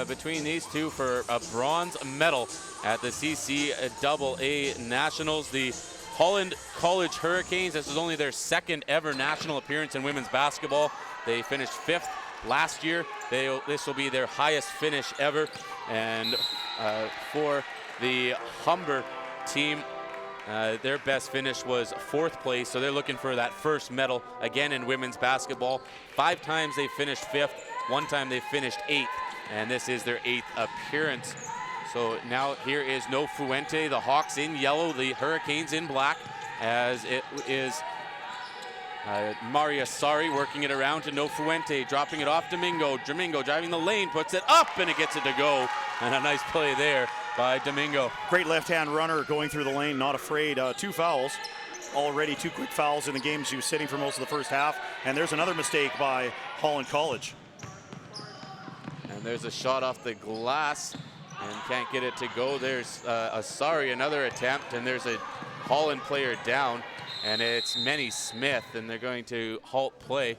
between these two for a bronze medal at the CCAA Nationals. The Holland College Hurricanes, this is only their second ever national appearance in women's basketball. They finished 5th last year. This will be their highest finish ever. And for the Humber team, their best finish was 4th place, so they're looking for that first medal again in women's basketball. 5 times they finished 5th, 1 time they finished 8th, and this is their 8th appearance. So now here is No Fuente, the Hawks in yellow, the Hurricanes in black, as it is Maria Sari working it around to No Fuente, dropping it off Domingo. Domingo driving the lane, puts it up, and it gets it to go. And a nice play there by Domingo. Great left-hand runner going through the lane, not afraid. 2 fouls. Already 2 quick fouls in the game. She was sitting for most of the first half. And there's another mistake by Holland College. And there's a shot off the glass and can't get it to go. There's Asari, another attempt, and there's a Holland player down. And it's Menny Smith, and they're going to halt play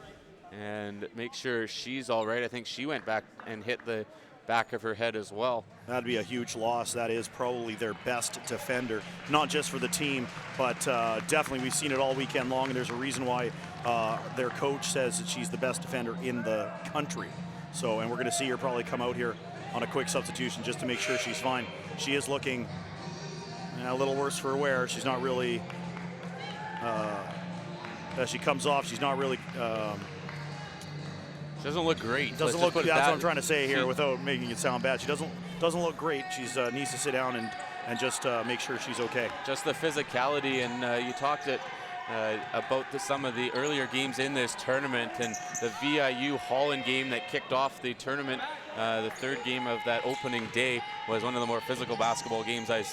and make sure she's all right. I think she went back and hit the back of her head as well. That'd be a huge loss. That is probably their best defender, not just for the team, but definitely we've seen it all weekend long, and there's a reason why their coach says that she's the best defender in the country. So, and we're going to see her probably come out here on a quick substitution just to make sure she's fine. She is looking a little worse for wear. She's not really, as she comes off, she's not really, doesn't look great. Doesn't look. That's what I'm trying to say here, without making it sound bad. She doesn't look great. She's needs to sit down and just make sure she's okay. Just the physicality, and you talked about some of the earlier games in this tournament, and the VIU Holland game that kicked off the tournament. The 3rd game of that opening day was one of the more physical basketball games I've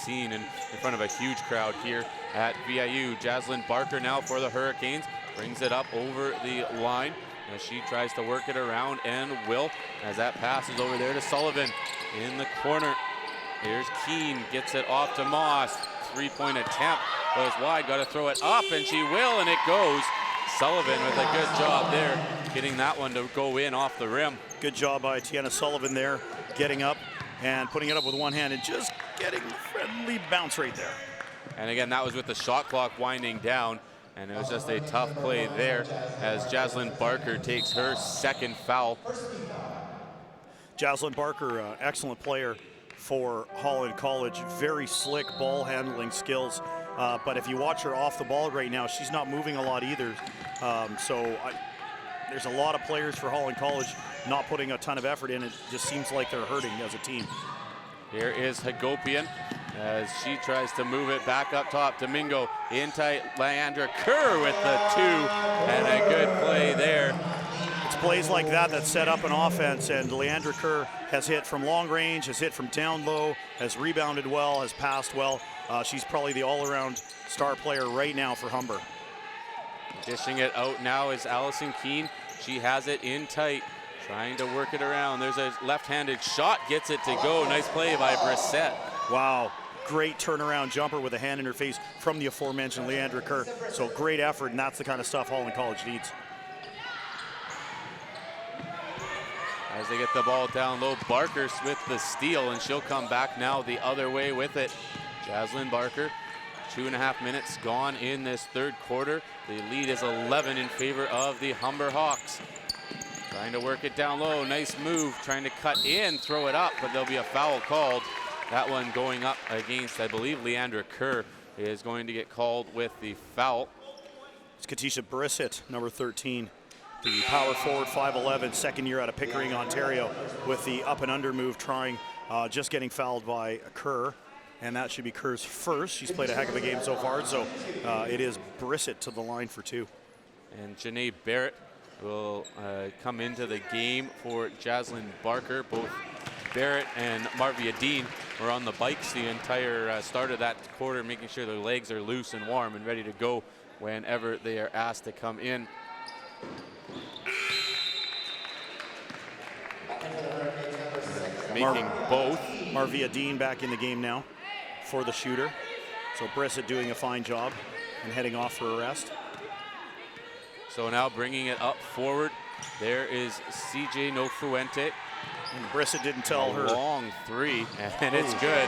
seen in front of a huge crowd here at VIU. Jaslyn Barker now for the Hurricanes brings it up over the line as she tries to work it around, and will, as that passes over there to Sullivan in the corner. Here's Keene, gets it off to Moss. 3-point attempt, goes wide, got to throw it up, and she will, and it goes. Sullivan with a good job there, getting that one to go in off the rim. Good job by Tiana Sullivan there, getting up and putting it up with one hand and just getting the friendly bounce right there. And again, that was with the shot clock winding down. and it was just a tough play there as Jaslyn Barker takes her second foul. Jaslyn Barker, excellent player for Holland College, very slick ball handling skills. But if you watch her off the ball right now, she's not moving a lot either. There's a lot of players for Holland College not putting a ton of effort in. It just seems like they're hurting as a team. Here is Hagopian as she tries to move it back up top. Domingo in tight. Leandra Kerr with the 2, and a good play there. It's plays like that that set up an offense, and Leandra Kerr has hit from long range, has hit from down low, has rebounded well, has passed well. She's probably the all-around star player right now for Humber. Dishing it out now is Allison Keene. She has it in tight, trying to work it around. There's a left-handed shot, gets it to go. Nice play by Brissett. Wow, great turnaround jumper with a hand in her face from the aforementioned Leandra Kerr. So great effort, and that's the kind of stuff Holland College needs. As they get the ball down low, Barker with the steal, and she'll come back now the other way with it. Jaslyn Barker, 2.5 minutes gone in this third quarter. The lead is 11 in favor of the Humber Hawks. Trying to work it down low, nice move, trying to cut in, throw it up, but there'll be a foul called. That one going up against, I believe, Leandra Kerr is going to get called with the foul. It's Katisha Brissett, number 13. The power forward, 5'11", second year out of Pickering, Ontario, with the up and under move, trying, just getting fouled by Kerr. And that should be Kerr's first. She's played a heck of a game so far, so it is Brissett to the line for 2. And Janae Barrett will come into the game for Jaslyn Barker. Both Barrett and Marvia Dean were on the bikes the entire start of that quarter, making sure their legs are loose and warm and ready to go whenever they are asked to come in. Making both. Marvia Dean back in the game now for the shooter. So Brissett doing a fine job and heading off for a rest. So now bringing it up forward. There is CJ Nofuente. And Brissett didn't tell her. Long 3, and it's good.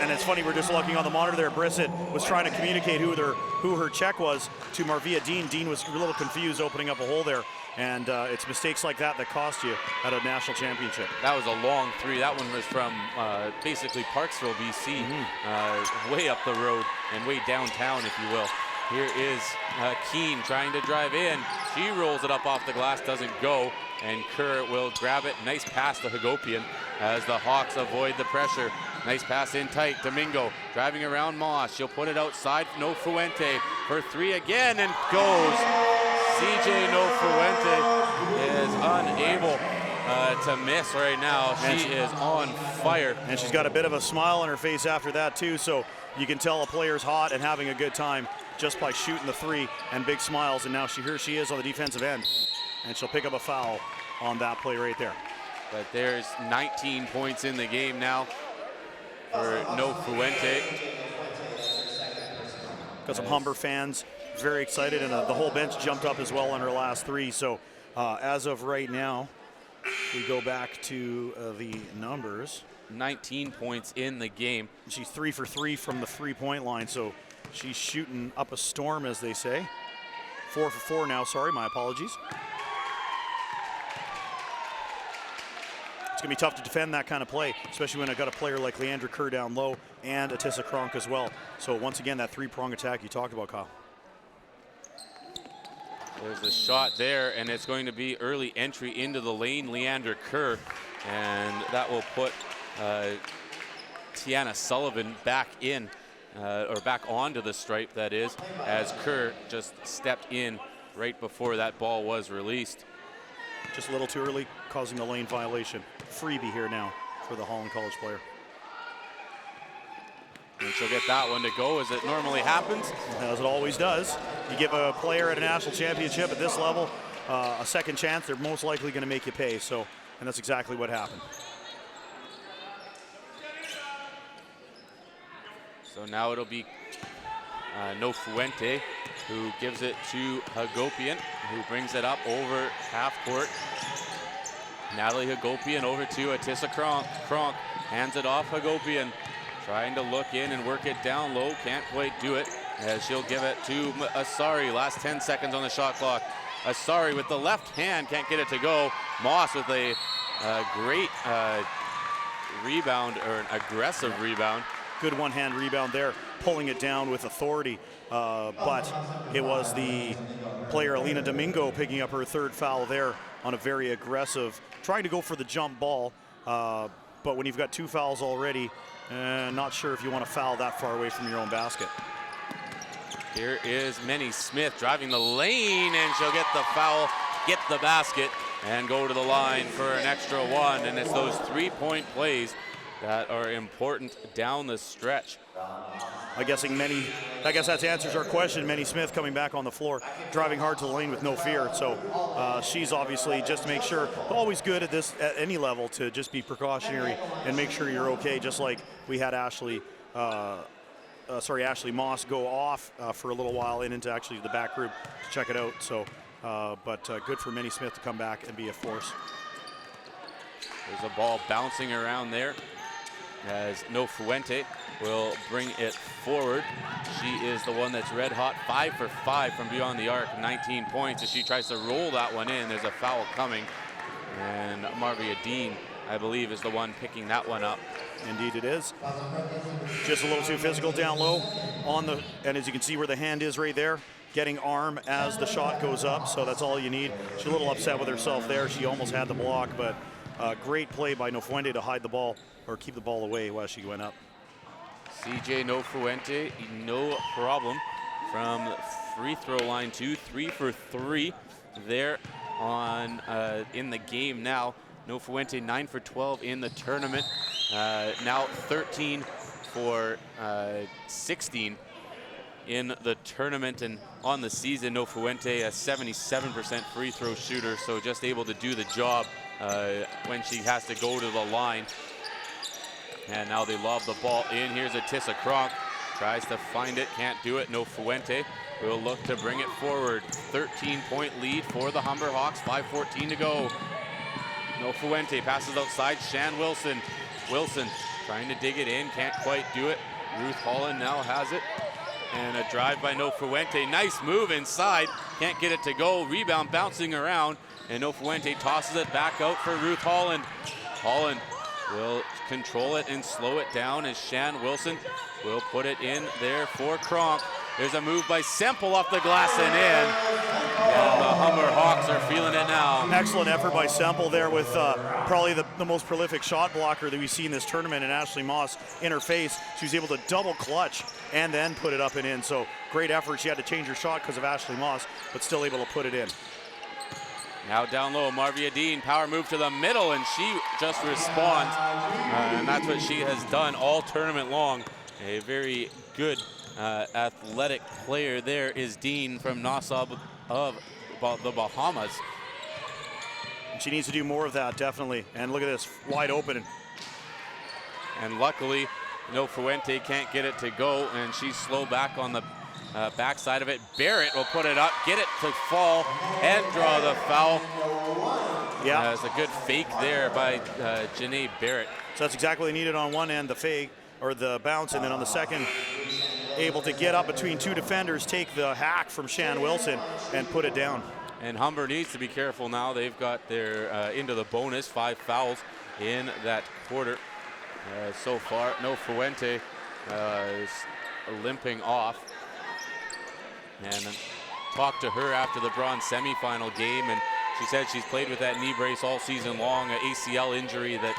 And it's funny, we're just looking on the monitor there. Brissett was trying to communicate who her check was to Marvia Dean. Dean was a little confused, opening up a hole there. And it's mistakes like that that cost you at a national championship. That was a long 3. That one was from basically Parksville, BC, way up the road and way downtown, if you will. Here is Keene trying to drive in. She rolls it up off the glass, doesn't go, and Kerr will grab it. Nice pass to Hagopian as the Hawks avoid the pressure. Nice pass in tight. Domingo driving around Moss. She'll put it outside. Nofuente for 3 again, and goes. CJ Nofuente is unable to miss right now. She is on fire. And she's got a bit of a smile on her face after that too, so you can tell a player's hot and having a good time just by shooting the 3 and big smiles. And now here she is on the defensive end, and she'll pick up a foul on that play right there. But there's 19 points in the game now for Nofuente. Got some Humber fans very excited, and the whole bench jumped up as well on her last 3. So as of right now, we go back to the numbers. 19 points in the game. She's 3 for 3 from the 3-point line, so she's shooting up a storm, as they say. 4 for 4 now, sorry, my apologies. It's going to be tough to defend that kind of play, especially when I've got a player like Leandra Kerr down low and Atissa Kronk as well. So once again, that 3-prong attack you talked about, Kyle. There's a shot there, and it's going to be early entry into the lane, Leandra Kerr, and that will put Tiana Sullivan back in, or back onto the stripe, that is, as Kerr just stepped in right before that ball was released. Just a little too early, causing a lane violation. Freebie here now for the Holland College player. And she'll get that one to go, as it normally happens. As it always does. You give a player at a national championship at this level a second chance, they're most likely going to make you pay. So, and that's exactly what happened. So now it'll be Nofuente who gives it to Hagopian, who brings it up over half court. Natalie Hagopian over to Atissa Kronk. Hands it off Hagopian. Trying to look in and work it down low. Can't quite do it. as she'll give it to Asari. Last 10 seconds on the shot clock. Asari with the left hand, can't get it to go. Moss with a great rebound, or an aggressive rebound. Good one-hand rebound there, pulling it down with authority. But it was the player Alina Domingo picking up her third foul there on a very aggressive, trying to go for the jump ball. But when you've got 2 fouls already, not sure if you want to foul that far away from your own basket. Here is Menny Smith driving the lane, and she'll get the foul, get the basket, and go to the line for an extra one. And it's those 3-point plays that are important down the stretch. I guess that answers our question. Menny Smith coming back on the floor, driving hard to the lane with no fear. So she's obviously, just to make sure, always good at this at any level, to just be precautionary and make sure you're okay. Just like we had Ashley Moss go off for a little while and into actually the back group to check it out. So, but good for Menny Smith to come back and be a force. There's a ball bouncing around there as No Fuente will bring it forward. She is the one that's red hot, 5 for 5 from beyond the arc, 19 points. As she tries to roll that one in, there's a foul coming. And Marvia Dean, I believe, is the one picking that one up. Indeed it is. Just a little too physical down low and as you can see where the hand is right there, getting arm as the shot goes up, so that's all you need. She's a little upset with herself there. She almost had the block, but great play by Nofuente to hide the ball, or keep the ball away while she went up. CJ Nofuente, no problem from free throw line 2, 3 for 3 there on in the game now. Nofuente 9 for 12 in the tournament. Now 13 for 16 in the tournament, and on the season, Nofuente, a 77% free throw shooter, so just able to do the job when she has to go to the line. And now they lob the ball in. Here's Atissa Kronk, tries to find it, can't do it. Nofuente will look to bring it forward. 13-point lead for the Humber Hawks, 5:14 to go. Nofuente passes outside, Shan Wilson. Wilson trying to dig it in, can't quite do it. Ruth Holland now has it. And a drive by Nofuente. Nice move inside, can't get it to go. Rebound bouncing around, and Nofuente tosses it back out for Ruth Holland. Holland will control it and slow it down as Shan Wilson will put it in there for Kronk. There's a move by Semple off the glass and in. And the Humber Hawks are feeling it now. Excellent effort by Semple there with probably the most prolific shot blocker that we've seen this tournament, and Ashley Moss in her face. She was able to double clutch and then put it up and in. So great effort. She had to change her shot because of Ashley Moss, but still able to put it in. Now down low, Marvia Dean, power move to the middle, and she just responds. And that's what she has done all tournament long. A very good athletic player there is Dean from Nassau of the Bahamas. And she needs to do more of that, definitely. And look at this, wide open. And luckily, Nofuente can't get it to go, and she's slow back on the backside of it. Barrett will put it up, get it to fall, and draw the foul. Yeah, it's a good fake there by Janae Barrett. So that's exactly what they needed on one end, the fake, or the bounce, and then on the second, able to get up between 2 defenders, take the hack from Shan Wilson, and put it down. And Humber needs to be careful now. They've got their into the bonus, 5 fouls in that quarter. So far, Nofuente is limping off. And talked to her after the bronze semifinal game, and she said she's played with that knee brace all season long, an ACL injury that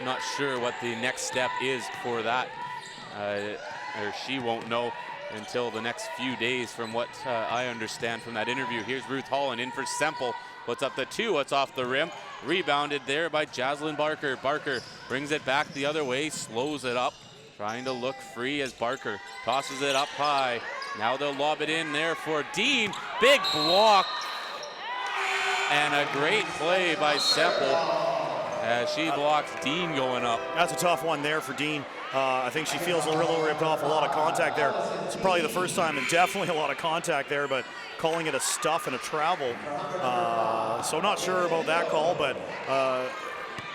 not sure what the next step is for that, or she won't know until the next few days from what I understand from that interview. Here's Ruth Holland in for Semple, puts up the 2, it's off the rim, rebounded there by Jaslyn Barker. Barker brings it back the other way, slows it up, trying to look free as Barker tosses it up high. Now they'll lob it in there for Dean. Big block. And a great play by Semple as she blocks Dean going up. That's a tough one there for Dean. I think she feels a little ripped off, a lot of contact there. It's probably the first time, and definitely a lot of contact there, but calling it a stuff and a travel. So not sure about that call, but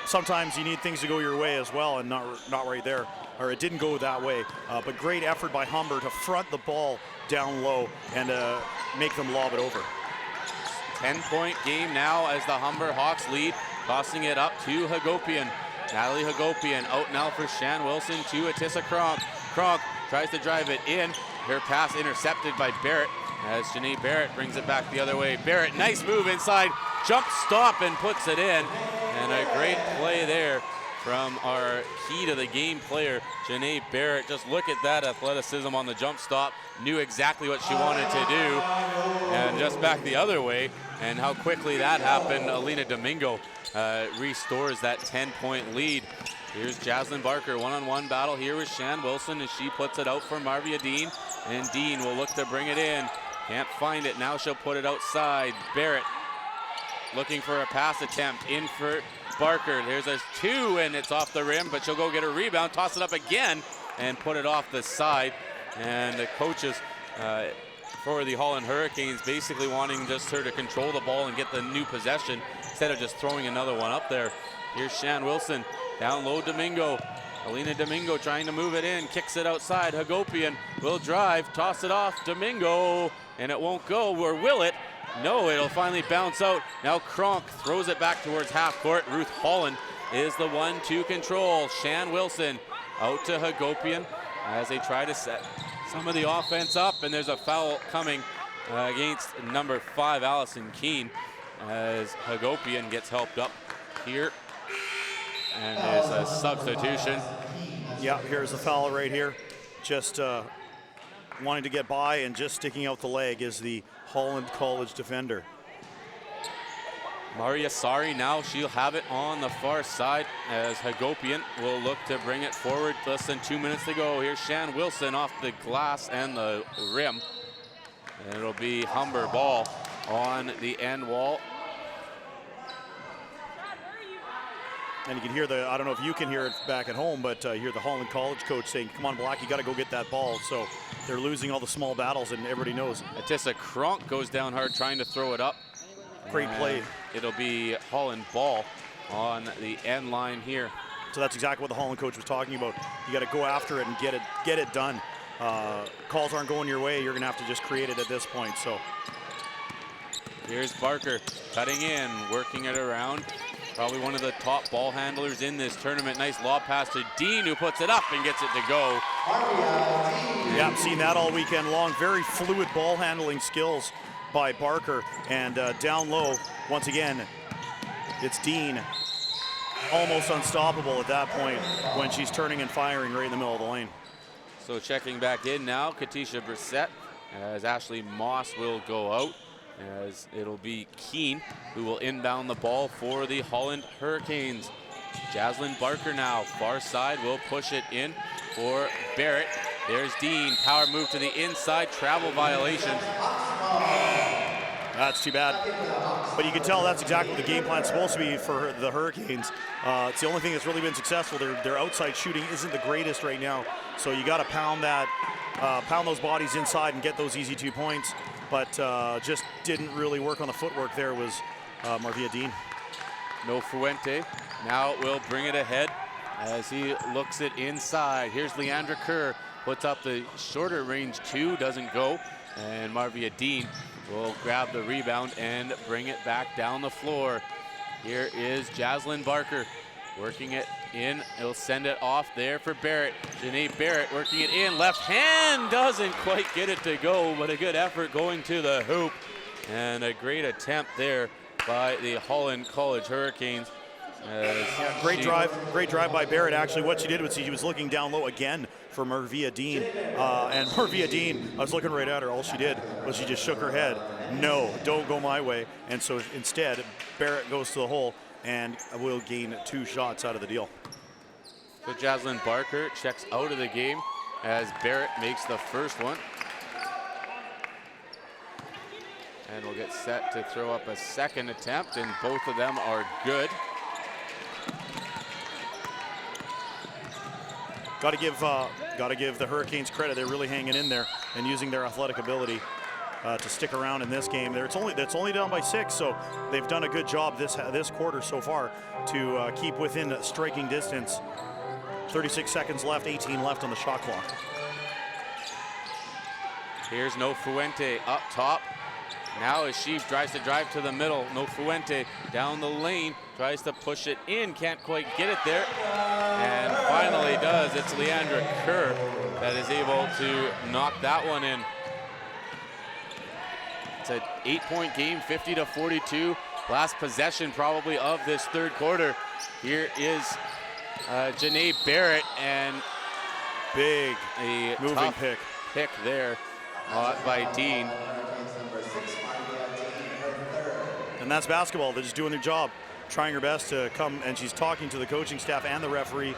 sometimes you need things to go your way as well, and not right there. or it didn't go that way. But great effort by Humber to front the ball down low and make them lob it over. 10-point game now as the Humber Hawks lead, tossing it up to Hagopian. Natalie Hagopian out now for Shan Wilson to Atissa Kronk. Kronk tries to drive it in. Her pass intercepted by Barrett as Janae Barrett brings it back the other way. Barrett, nice move inside, jump stop and puts it in. And a great play there from our key to the game player, Janae Barrett. Just look at that athleticism on the jump stop. Knew exactly what she wanted to do. And just back the other way. And how quickly that happened. Alina Domingo restores that 10-point lead. Here's Jaslyn Barker, one-on-one battle here with Shan Wilson as she puts it out for Marvia Dean. And Dean will look to bring it in. Can't find it, now she'll put it outside. Barrett looking for a pass attempt, in for Barker. There's a 2 and it's off the rim, but she'll go get a rebound, toss it up again and put it off the side. And the coaches for the Holland Hurricanes basically wanting just her to control the ball and get the new possession instead of just throwing another one up there. Here's Shan Wilson, down low Domingo. Alina Domingo trying to move it in, kicks it outside. Hagopian will drive, toss it off Domingo, and it won't go, or will it? No, it'll finally bounce out. Now Kronk throws it back towards half court. Ruth Holland is the one to control. Shan Wilson out to Hagopian as they try to set some of the offense up, and there's a foul coming against number 5, Allison Keene, as Hagopian gets helped up here. And there's a substitution. Yeah, here's the foul right here. Just wanting to get by and just sticking out the leg is the Holland College defender. Maria Sari now, she'll have it on the far side as Hagopian will look to bring it forward. Less than 2 minutes to go. Here's Shan Wilson off the glass and the rim. And it'll be Humber ball on the end wall. And you can hear I don't know if you can hear it back at home, but you hear the Holland College coach saying, come on, Black, you got to go get that ball. So they're losing all the small battles, and everybody knows. Atissa Kronk goes down hard trying to throw it up. Great play. It'll be Holland ball on the end line here. So that's exactly what the Holland coach was talking about. You got to go after it and get it done. Calls aren't going your way. You're going to have to just create it at this point. So here's Barker cutting in, working it around. Probably one of the top ball handlers in this tournament. Nice lob pass to Dean, who puts it up and gets it to go. Yeah, I've seen that all weekend long. Very fluid ball handling skills by Barker. And down low, once again, it's Dean. Almost unstoppable at that point when she's turning and firing right in the middle of the lane. So checking back in now, Katisha Brissett, as Ashley Moss will go out, as it'll be Keene who will inbound the ball for the Holland Hurricanes. Jaslyn Barker now, far side, will push it in for Barrett. There's Dean, power move to the inside, travel violation. That's too bad. But you can tell that's exactly what the game plan's supposed to be for the Hurricanes. It's the only thing that's really been successful. Their outside shooting isn't the greatest right now. So you got to pound those bodies inside and get those easy 2 points. But just didn't really work on the footwork there was Marvia Dean. No Fuente now will bring it ahead as he looks it inside. Here's Leandra Kerr, puts up the shorter range 2, doesn't go. And Marvia Dean will grab the rebound and bring it back down the floor. Here is Jaslyn Barker working it in. He'll send it off there for Barrett. Janae Barrett working it in. Left hand doesn't quite get it to go, but a good effort going to the hoop. And a great attempt there by the Holland College Hurricanes. Yeah, great drive by Barrett. Actually, what she did was she was looking down low again for Marvia Dean. And Marvia Dean, I was looking right at her. All she did was she just shook her head. No, don't go my way. And so instead, Barrett goes to the hole and will gain 2 shots out of the deal. So Jaslyn Barker checks out of the game as Barrett makes the first one. And we'll get set to throw up a second attempt, and both of them are good. Got to give the Hurricanes credit. They're really hanging in there and using their athletic ability to stick around in this game. It's only down by 6, so they've done a good job this quarter so far to keep within striking distance 36 seconds left, 18 left on the shot clock. Here's No Fuente up top. Now as she tries to drive to the middle, No Fuente down the lane, tries to push it in, can't quite get it there, and finally does. It's Leandra Kerr that is able to knock that one in. It's an 8-point game, 50-42. Last possession probably of this third quarter. Here is Janae Barrett, and big a moving pick there by Dean. And that's basketball. They're just doing their job, trying her best to come, and she's talking to the coaching staff and the referee,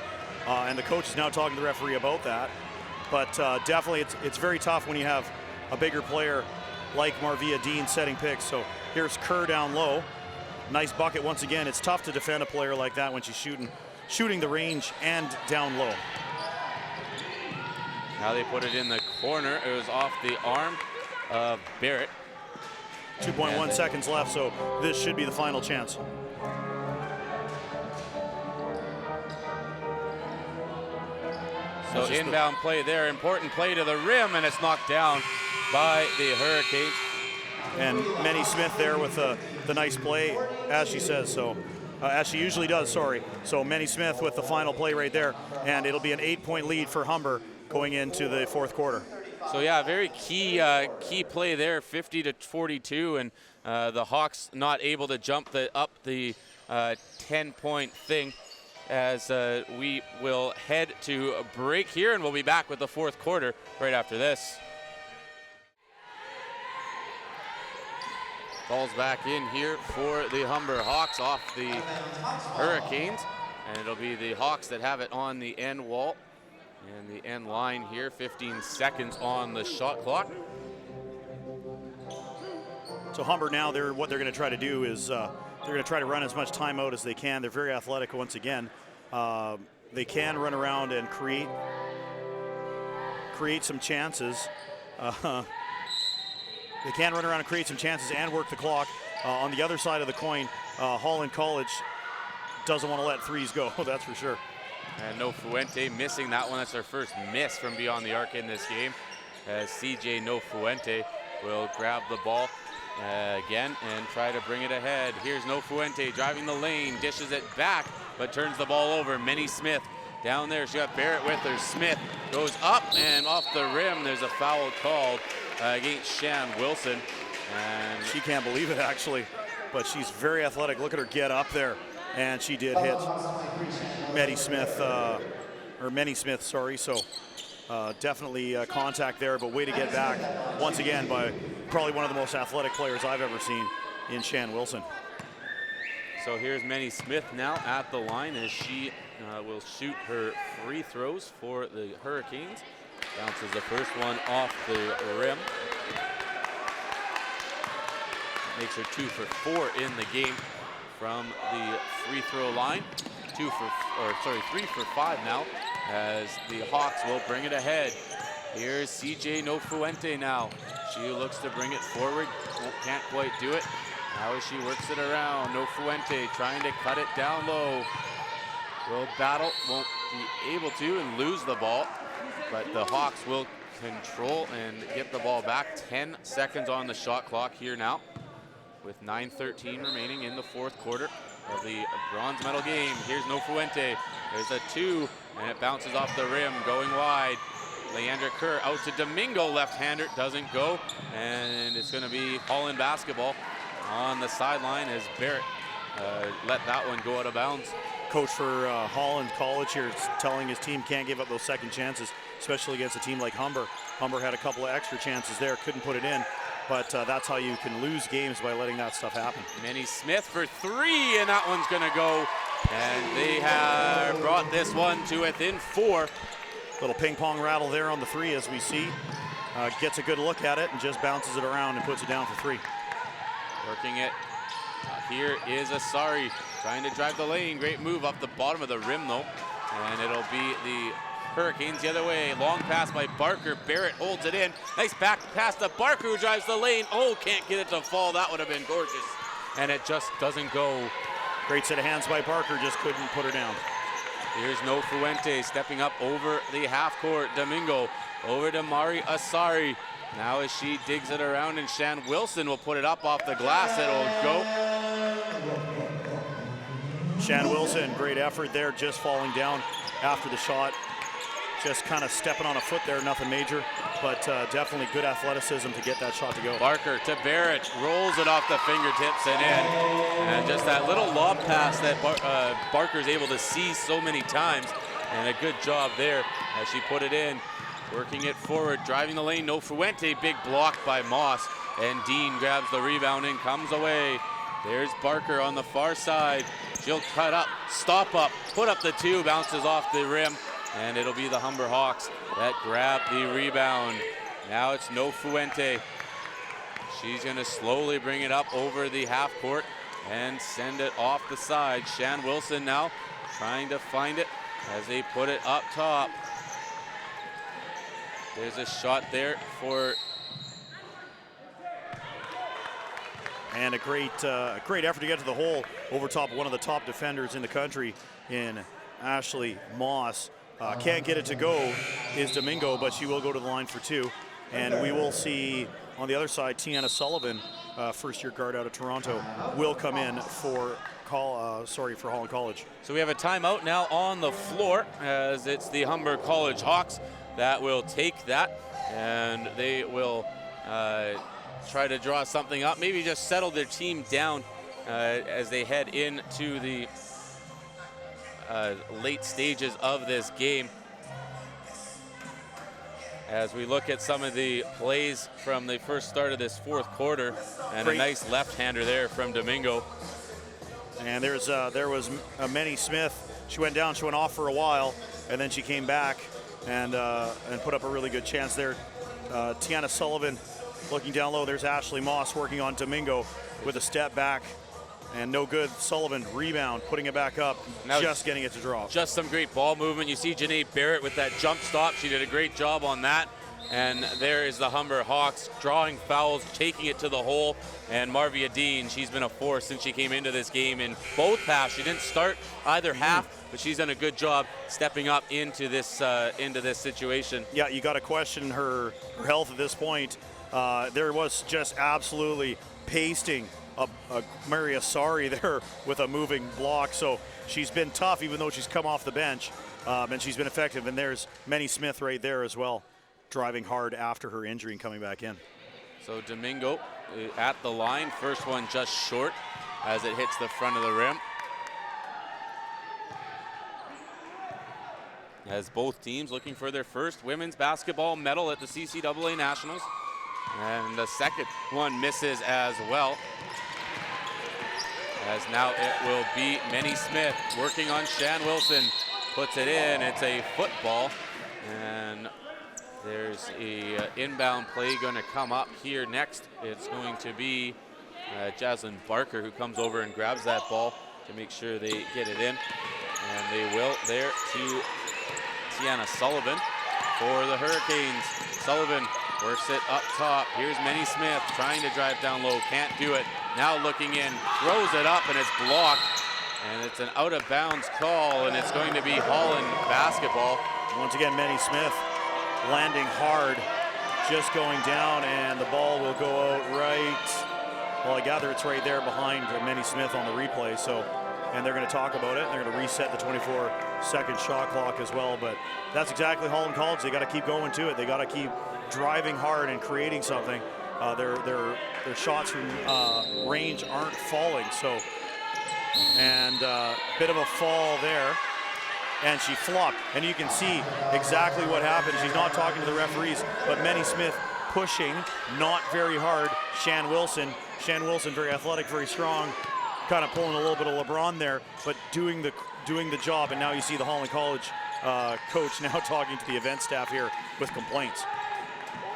and the coach is now talking to the referee about that. But definitely it's very tough when you have a bigger player like Marvia Dean setting picks. So here's Kerr down low. Nice bucket once again. It's tough to defend a player like that when she's shooting the range and down low. Now they put it in the corner. It was off the arm of Barrett. 2.1 seconds left, so this should be the final chance. So inbound play there, important play to the rim, and it's knocked down by the Hurricanes. And Menny Smith there with the nice play, as she says, so as she usually does, sorry. So Menny Smith with the final play right there, and it'll be an 8-point lead for Humber going into the fourth quarter. So yeah, very key play there, 50-42, and the Hawks not able to jump up the 10-point thing, as we will head to a break here, and we'll be back with the fourth quarter right after this. Ball's back in here for the Humber Hawks off the Hurricanes, and it'll be the Hawks that have it on the end wall. And the end line here, 15 seconds on the shot clock. So Humber now, what they're going to try to do is they're going to try to run as much time out as they can. They're very athletic once again. They can run around and create some chances. They can run around and create some chances and work the clock. On the other side of the coin, Holland College doesn't want to let threes go, that's for sure. And No Fuente missing that one. That's their first miss from beyond the arc in this game, as CJ No Fuente will grab the ball again and try to bring it ahead. Here's No Fuente driving the lane, dishes it back, but turns the ball over. Menny Smith down there. She got Barrett with her. Smith goes up and off the rim. There's a foul called against Shan Wilson. And she can't believe it, actually, but she's very athletic. Look at her get up there. And she did hit Menny Smith, sorry. So definitely contact there, but way to get back once again by probably one of the most athletic players I've ever seen in Shan Wilson. So here's Menny Smith now at the line as she will shoot her free throws for the Hurricanes. Bounces the first one off the rim. Makes her 2 for 4 in the game from the free throw line. 3 for 5 now, as the Hawks will bring it ahead. Here's CJ No Fuente now. She looks to bring it forward, can't quite do it. Now as she works it around, No Fuente trying to cut it down low. Will battle, won't be able to, and lose the ball. But the Hawks will control and get the ball back. 10 seconds on the shot clock here now, with 9:13 remaining in the fourth quarter of the bronze medal game. Here's No Fuente. There's a 2, and it bounces off the rim, going wide. Leandra Kerr out to Domingo, left-hander, doesn't go, and it's going to be Holland basketball on the sideline as Barrett let that one go out of bounds. Coach for Holland College here is telling his team can't give up those second chances, especially against a team like Humber. Humber had a couple of extra chances there, couldn't put it in. But that's how you can lose games, by letting that stuff happen. Menny Smith for 3, and that one's going to go. And they have brought this one to within 4. Little ping pong rattle there on the 3, as we see. Gets a good look at it and just bounces it around and puts it down for 3. Working it. Here is Asari trying to drive the lane. Great move off the bottom of the rim, though. And it'll be the Hurricanes the other way. Long pass by Barker. Barrett holds it in. Nice back pass to Barker, who drives the lane. Oh, can't get it to fall. That would have been gorgeous. And it just doesn't go. Great set of hands by Barker, just couldn't put her down. Here's No Fuente stepping up over the half court. Domingo over to Mari Asari. Now as she digs it around, and Shan Wilson will put it up off the glass. It'll go. Shan Wilson, great effort there, just falling down after the shot. Just kind of stepping on a foot there, nothing major, but definitely good athleticism to get that shot to go. Barker to Barrett, rolls it off the fingertips and in. And just that little lob pass that Barker's able to see so many times. And a good job there as she put it in. Working it forward, driving the lane, No Fuente, big block by Moss. And Dean grabs the rebound and comes away. There's Barker on the far side. She'll cut up, stop up, put up the two, bounces off the rim. And it'll be the Humber Hawks that grab the rebound. Now it's No Fuente. She's gonna slowly bring it up over the half court and send it off the side. Shan Wilson now trying to find it as they put it up top. There's a shot there for... And a great effort to get to the hole over top of one of the top defenders in the country in Ashley Moss. Can't get it to go is Domingo, but she will go to the line for two. And we will see on the other side, Tiana Sullivan, first-year guard out of Toronto, will come in for Holland College. So we have a timeout now on the floor as it's the Humber College Hawks that will take that, and they will try to draw something up, maybe just settle their team down as they head into the late stages of this game. As we look at some of the plays from the first start of this fourth quarter, and a nice left-hander there from Domingo. And there was Manny Smith. She went down, she went off for a while, and then she came back and put up a really good chance there. Tiana Sullivan looking down low. There's Ashley Moss working on Domingo with a step back. And no good. Sullivan rebound, putting it back up, now just getting it to drop. Just some great ball movement. You see Janae Barrett with that jump stop. She did a great job on that. And there is the Humber Hawks drawing fouls, taking it to the hole. And Marvia Dean, she's been a force since she came into this game in both halves. She didn't start either half, but she's done a good job stepping up into this situation. Yeah, you got to question her health at this point. There was just absolutely pasting Maria Sari there with a moving block. So she's been tough even though she's come off the bench, and she's been effective. And there's Manny Smith right there as well, driving hard after her injury and coming back in. So Domingo at the line, first one just short as it hits the front of the rim. As both teams looking for their first women's basketball medal at the CCAA Nationals. And the second one misses as well. As now it will be Manny Smith working on Shan Wilson. Puts it in, it's a football. And there's a inbound play gonna come up here next. It's going to be Jaslyn Barker who comes over and grabs that ball to make sure they get it in. And they will there to Tiana Sullivan for the Hurricanes. Sullivan works it up top. Here's Manny Smith trying to drive down low, can't do it. Now looking in, throws it up and it's blocked. And it's an out of bounds call, and it's going to be Holland basketball. Once again, Manny Smith landing hard, just going down, and the ball will go out right. Well, I gather it's right there behind Manny Smith on the replay. So, and they're going to talk about it. They're going to reset the 24-second shot clock as well. But that's exactly Holland College. They got to keep going to it. They got to keep driving hard and creating something. Their shots from range aren't falling. So, and bit of a fall there. And she flopped. And you can see exactly what happened. She's not talking to the referees, but Manny Smith pushing, not very hard. Shan Wilson, very athletic, very strong, kind of pulling a little bit of LeBron there, but doing the job. And now you see the Holland College coach now talking to the event staff here with complaints.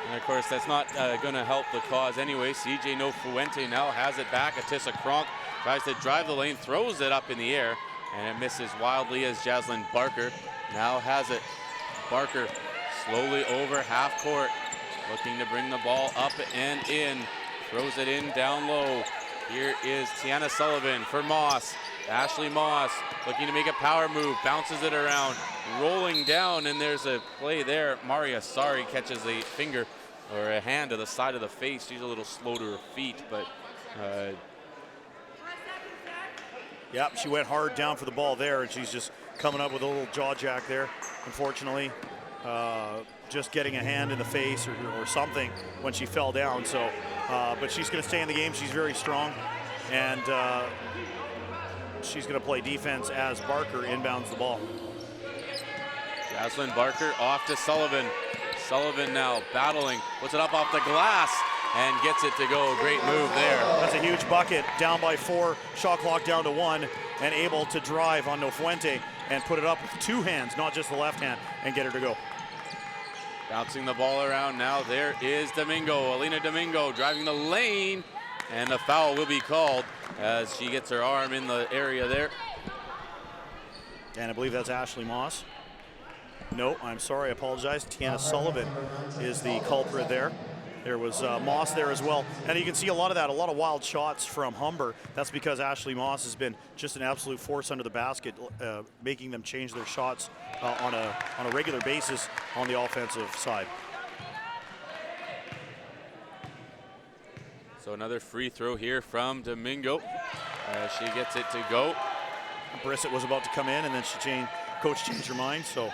And of course, that's not going to help the cause anyway. CJ No Fuente now has it back. Atissa Kronk tries to drive the lane, throws it up in the air, and it misses wildly as Jaslyn Barker now has it. Barker slowly over half court, looking to bring the ball up and in. Throws it in down low. Here is Tiana Sullivan for Moss. Ashley Moss looking to make a power move, bounces it around, rolling down, and there's a play there. Maria Sari catches a finger or a hand to the side of the face. She's a little slow to her feet, but yep, she went hard down for the ball there, and she's just coming up with a little jaw jack there, unfortunately. Just getting a hand in the face or something when she fell down. So, but she's going to stay in the game. She's very strong, and she's going to play defense as Barker inbounds the ball. Jaslyn Barker off to Sullivan. Sullivan now battling, puts it up off the glass and gets it to go. Great move there. That's a huge bucket, down by 4, shot clock down to 1, and able to drive on Nofuente and put it up with 2 hands, not just the left hand, and get her to go. Bouncing the ball around now, there is Domingo. Alina Domingo driving the lane, and a foul will be called as she gets her arm in the area there. And I believe that's Ashley Moss. No, I'm sorry, I apologize. Tiana Sullivan is the culprit there. There was Moss there as well. And you can see a lot of that, a lot of wild shots from Humber. That's because Ashley Moss has been just an absolute force under the basket, making them change their shots on a regular basis on the offensive side. So another free throw here from Domingo. She gets it to go. Brissett was about to come in, and then coach changed her mind, so.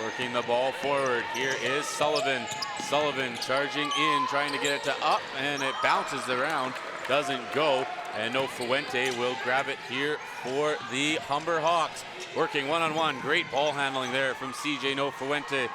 Working the ball forward. Here is Sullivan. Sullivan charging in, trying to get it to up, and it bounces around. Doesn't go, and No Fuente will grab it here for the Humber Hawks. Working one-on-one. Great ball handling there from CJ No Fuente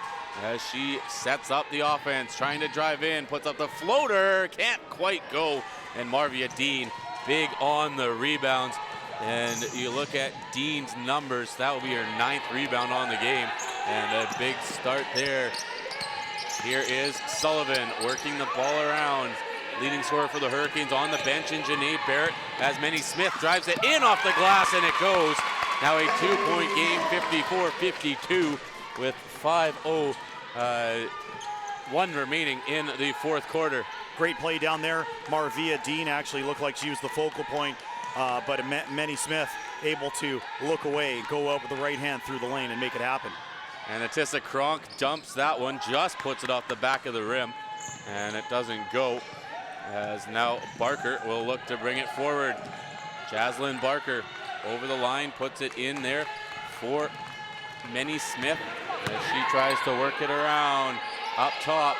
as she sets up the offense, trying to drive in, puts up the floater, can't quite go, and Marvia Dean big on the rebounds. And you look at Dean's numbers, that will be her 9th rebound on the game. And a big start there. Here is Sullivan working the ball around. Leading scorer for the Hurricanes on the bench in Janae Barrett as Manny Smith drives it in off the glass, and it goes. Now a 2-point game, 54-52 with 5:01 remaining in the 4th quarter. Great play down there. Marvia Dean actually looked like she was the focal point. But Manny Smith able to look away, go up with the right hand through the lane and make it happen. And Atissa Kronk dumps that one, just puts it off the back of the rim, and it doesn't go. As now Barker will look to bring it forward. Jaslyn Barker over the line, puts it in there for Manny Smith as she tries to work it around. Up top,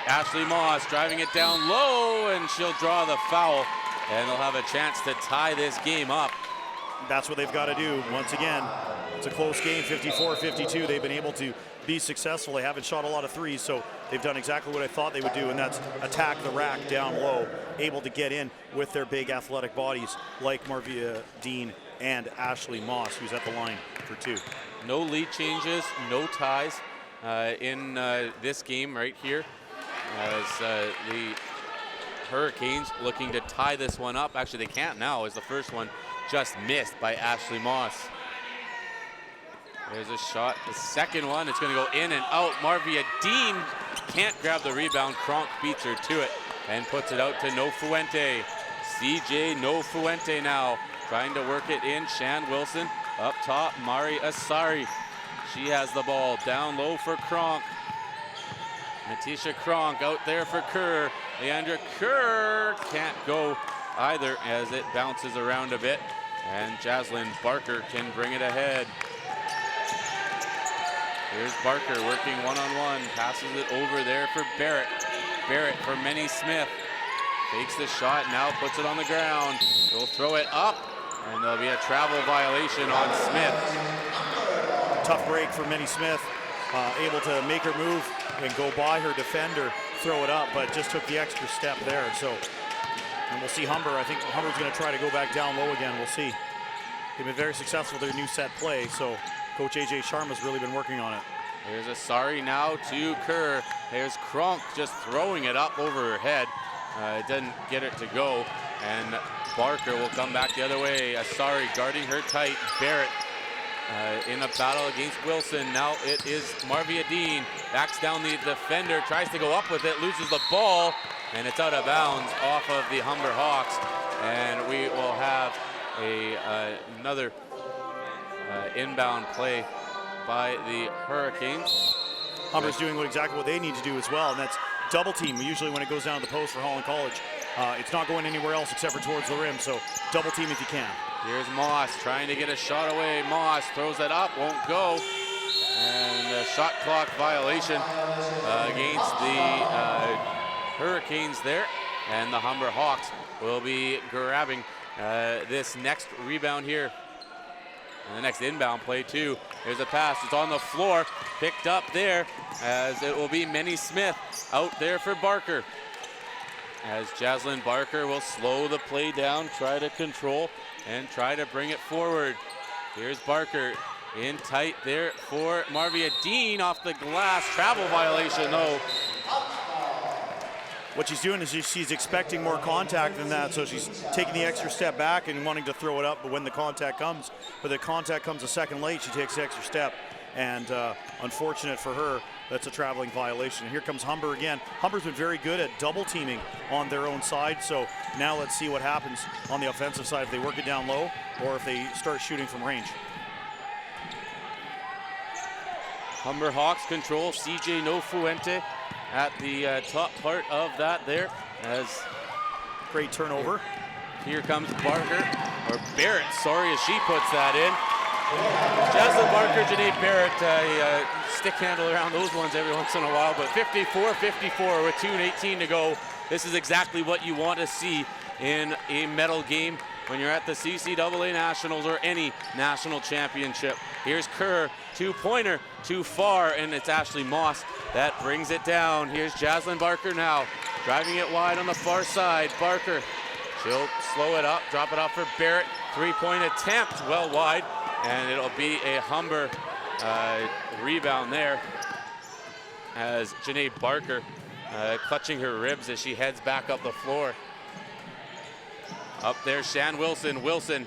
Ashley Moss driving it down low, and she'll draw the foul. And they'll have a chance to tie this game up. That's what they've got to do. Once again, it's a close game, 54-52. They've been able to be successful. They haven't shot a lot of threes, so they've done exactly what I thought they would do, and that's attack the rack down low, able to get in with their big athletic bodies like Marvia Dean and Ashley Moss, who's at the line for 2. No lead changes, no ties in this game right here, as the Hurricanes looking to tie this one up. Actually, they can't now, as the first one just missed by Ashley Moss. There's a shot, the second one, it's going to go in and out. Marvia Dean can't grab the rebound. Kronk beats her to it and puts it out to No Fuente. CJ No Fuente now trying to work it in. Shan Wilson up top. Mari Asari, she has the ball down low for Kronk. Matisha Kronk out there for Kerr. Leandra Kerr can't go either as it bounces around a bit. And Jaslyn Barker can bring it ahead. Here's Barker working one-on-one. Passes it over there for Barrett. Barrett for Manny Smith. Fakes the shot, now puts it on the ground. He'll throw it up, and there'll be a travel violation on Smith. Tough break for Manny Smith. Able to make her move and go by her defender, throw it up, but just took the extra step there. So, and we'll see Humber. I think Humber's going to try to go back down low again. We'll see. They've been very successful with their new set play, so Coach AJ Sharma's really been working on it. Here's Asari now to Kerr. There's Kronk just throwing it up over her head. It didn't get it to go, and Barker will come back the other way. Asari guarding her tight. Barrett in a battle against Wilson. Now it is Marvia Dean backs down the defender, tries to go up with it, loses the ball, and it's out of bounds off of the Humber Hawks. And we will have another inbound play by the Hurricanes. Humber's doing exactly what they need to do as well, and that's double team. Usually when it goes down to the post for Holland College, it's not going anywhere else except for towards the rim, so double team if you can. Here's Moss trying to get a shot away. Moss throws it up, won't go. And a shot clock violation against the Hurricanes there. And the Humber Hawks will be grabbing this next rebound here. And the next inbound play too. There's a pass, it's on the floor, picked up there as it will be Menny Smith out there for Barker. As Jaslyn Barker will slow the play down, try to control and try to bring it forward. Here's Barker in tight there for Marvia Dean off the glass. Travel violation though. What she's doing is she's expecting more contact than that, so she's taking the extra step back and wanting to throw it up, but when the contact comes, a second late, she takes the extra step. And unfortunate for her, that's a traveling violation. And here comes Humber again. Humber's been very good at double teaming on their own side, so now let's see what happens on the offensive side, if they work it down low or if they start shooting from range. Humber Hawks control CJ Nofuente at the top part of that there as great turnover. Here comes Barker, or Barrett, sorry, as she puts that in. Jaslyn Barker, Janae Barrett, stick handle around those ones every once in a while, but 54-54 with 2:18 to go. This is exactly what you want to see in a medal game when you're at the CCAA Nationals or any national championship. Here's Kerr, two-pointer, too far, and it's Ashley Moss that brings it down. Here's Jaslyn Barker now, driving it wide on the far side. Barker, she'll slow it up, drop it off for Barrett. Three-point attempt, well wide, and it'll be a Humber rebound there as Janae Barker clutching her ribs as she heads back up the floor. Up there, Shan Wilson. Wilson,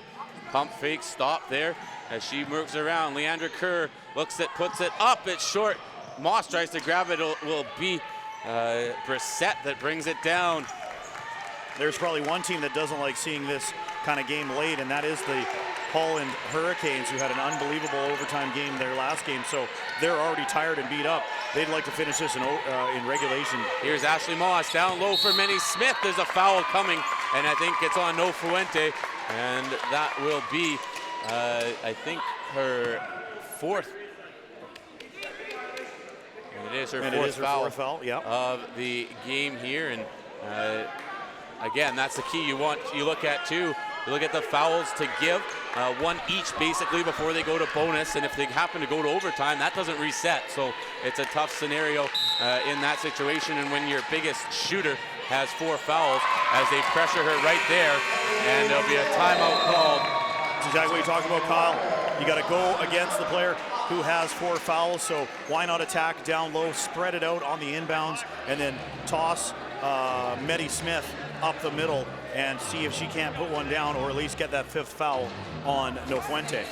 pump fake, stop there as she moves around. Leandra Kerr looks it, puts it up, it's short. Moss tries to grab it, it will be Brissett that brings it down. There's probably one team that doesn't like seeing this kind of game late, and that is the Holland Hurricanes, who had an unbelievable overtime game their last game, so they're already tired and beat up. They'd like to finish this in regulation. Here's Ashley Moss down low for Menny Smith. There's a foul coming, and I think it's on Nofuente, and that will be, I think, her fourth. And it is her fourth foul yep, of the game here, and again, that's the key you look at too. You look at the fouls to give, one each basically before they go to bonus, and if they happen to go to overtime, that doesn't reset. So it's a tough scenario in that situation, and when your biggest shooter has 4 fouls as they pressure her right there, and there'll be a timeout called. That's exactly what you talked about, Kyle. You got to go against the player who has 4 fouls, so why not attack down low, spread it out on the inbounds, and then toss Menny Smith up the middle and see if she can't put one down or at least get that 5th foul on Nofuente.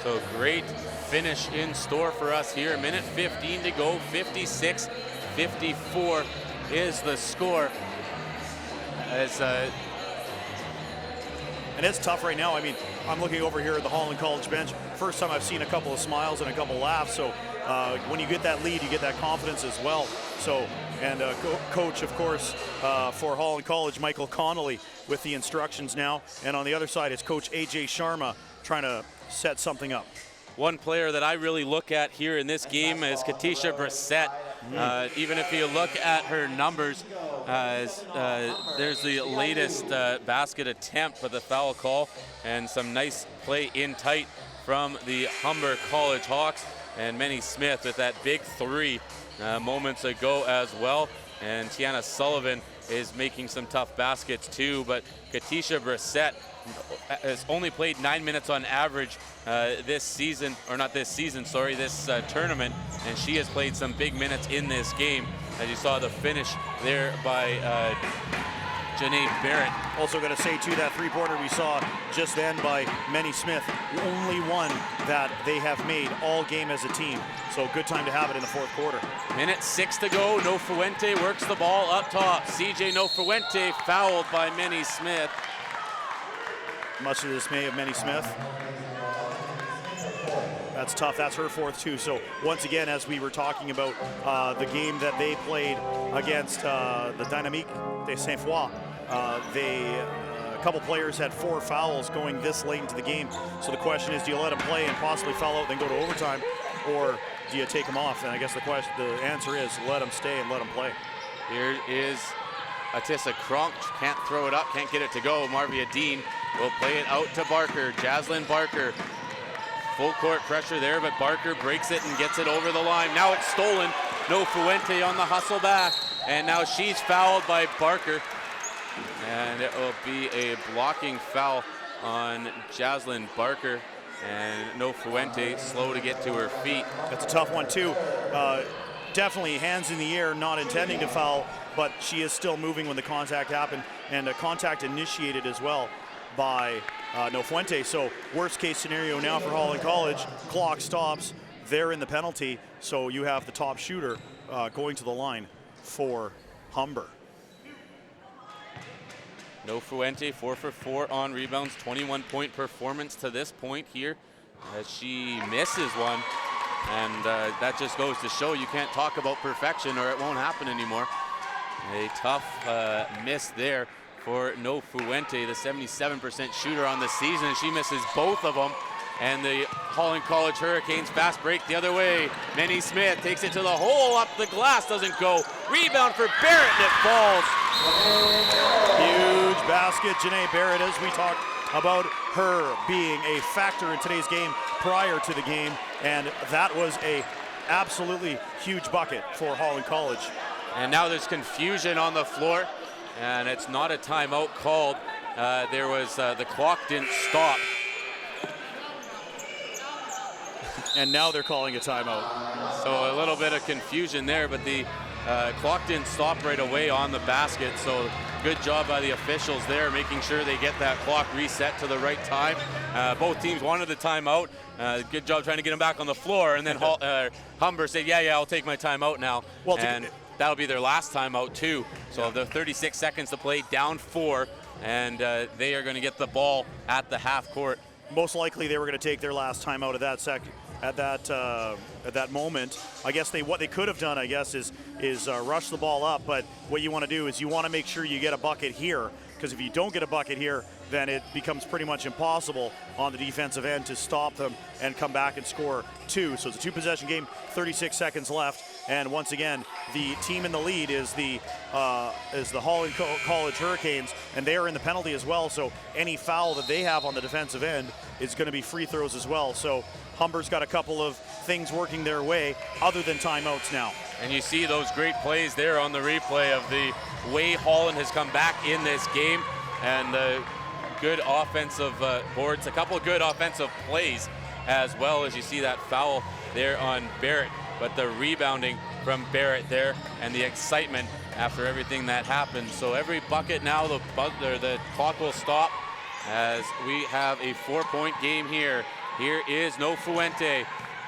So great finish in store for us here. Minute 15 to go, 56-54 is the score. And it's tough right now. I mean, I'm looking over here at the Holland College bench. First time I've seen a couple of smiles and a couple laughs. So when you get that lead, you get that confidence as well. So, and coach, of course, for Holland College, Michael Connolly, with the instructions now. And on the other side, it's Coach AJ Sharma trying to set something up. One player that I really look at here in this game is Katisha Brissett. Even if you look at her numbers, there's the latest basket attempt with a foul call and some nice play in tight from the Humber College Hawks. And Menny Smith with that big 3 moments ago as well. And Tiana Sullivan is making some tough baskets too, but Katisha Brissett has only played 9 minutes on average this season, or not this season, sorry, this tournament, and she has played some big minutes in this game. As you saw the finish there by Janae Barrett. Also going to say, too, that three-pointer we saw just then by Menny Smith, only one that they have made all game as a team. So good time to have it in the fourth quarter. Minute 6 to go. Nofuente works the ball up top. CJ Nofuente fouled by Menny Smith. Much to the dismay of Menny Smith. That's tough. That's her fourth, too. So once again, as we were talking about the game that they played against the Dynamique de Saint-Foy, a couple players had 4 fouls going this late into the game. So the question is, do you let them play and possibly foul out, then go to overtime, or do you take them off? And I guess the answer is let them stay and let them play. Here is Atissa Kronk. Can't throw it up, can't get it to go. Marvia Dean will play it out to Barker. Jaslyn Barker. Full court pressure there, but Barker breaks it and gets it over the line. Now it's stolen. Nofuente on the hustle back. And now she's fouled by Barker. And it will be a blocking foul on Jaslyn Barker. And Nofuente slow to get to her feet. That's a tough one, too. Definitely hands in the air, not intending to foul, but she is still moving when the contact happened, and a contact initiated as well by Nofuente. So worst case scenario now for Holland College, clock stops, they're in the penalty, so you have the top shooter going to the line for Humber. Nofuente 4 for 4 on rebounds, 21-point performance to this point here as she misses one. And that just goes to show you can't talk about perfection or it won't happen anymore. A tough miss there for Nofuente, the 77% shooter on the season. She misses both of them. And the Holland College Hurricanes fast break the other way. Menny Smith takes it to the hole, up the glass, doesn't go. Rebound for Barrett, and it falls. Huge basket, Janae Barrett, as we talked about her being a factor in today's game prior to the game, and that was a absolutely huge bucket for Holland College. And now there's confusion on the floor, and it's not a timeout called. There was the clock didn't stop. And now they're calling a timeout. So a little bit of confusion there, but the clock didn't stop right away on the basket. So good job by the officials there, making sure they get that clock reset to the right time. Both teams wanted the timeout. Good job trying to get them back on the floor. And then Humber said, yeah, I'll take my timeout now. Well, and that'll be their last timeout too. So the 36 seconds to play, down 4, and they are going to get the ball at the half court. Most likely they were going to take their last timeout at that moment. I guess what they could have done, I guess, is rush the ball up. But what you want to do is you want to make sure you get a bucket here, because if you don't get a bucket here, then it becomes pretty much impossible on the defensive end to stop them and come back and score 2. So it's a 2-possession game, 36 seconds left, and once again, the team in the lead is the Holland College Hurricanes, and they are in the penalty as well. So any foul that they have on the defensive end is going to be free throws as well. So Humber's got a couple of things working their way other than timeouts now. And you see those great plays there on the replay of the way Holland has come back in this game, and the good offensive boards, a couple of good offensive plays, as well as you see that foul there on Barrett. But the rebounding from Barrett there and the excitement after everything that happened. So every bucket now, the clock will stop as we have a 4-point game here. Here is Nofuente.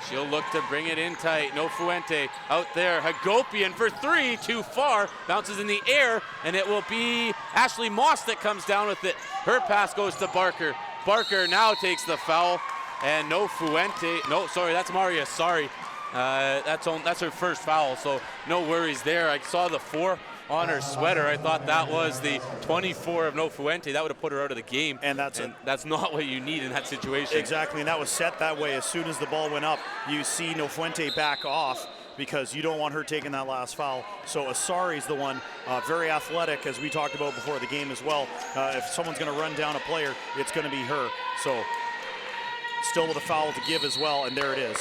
She'll look to bring it in tight. Nofuente out there. Hagopian for 3, too far. Bounces in the air, and it will be Ashley Moss that comes down with it. Her pass goes to Barker. Barker now takes the foul, and Nofuente, no, sorry, that's Maria, sorry. That's her first foul, so no worries there. I saw the 4 on her sweater. I thought that was the 24 of Nofuente. That would have put her out of the game. And that's not what you need in that situation. Exactly, and that was set that way. As soon as the ball went up, you see Nofuente back off because you don't want her taking that last foul. So Asari's the one, very athletic, as we talked about before the game as well. If someone's going to run down a player, it's going to be her. So still with a foul to give as well, and there it is.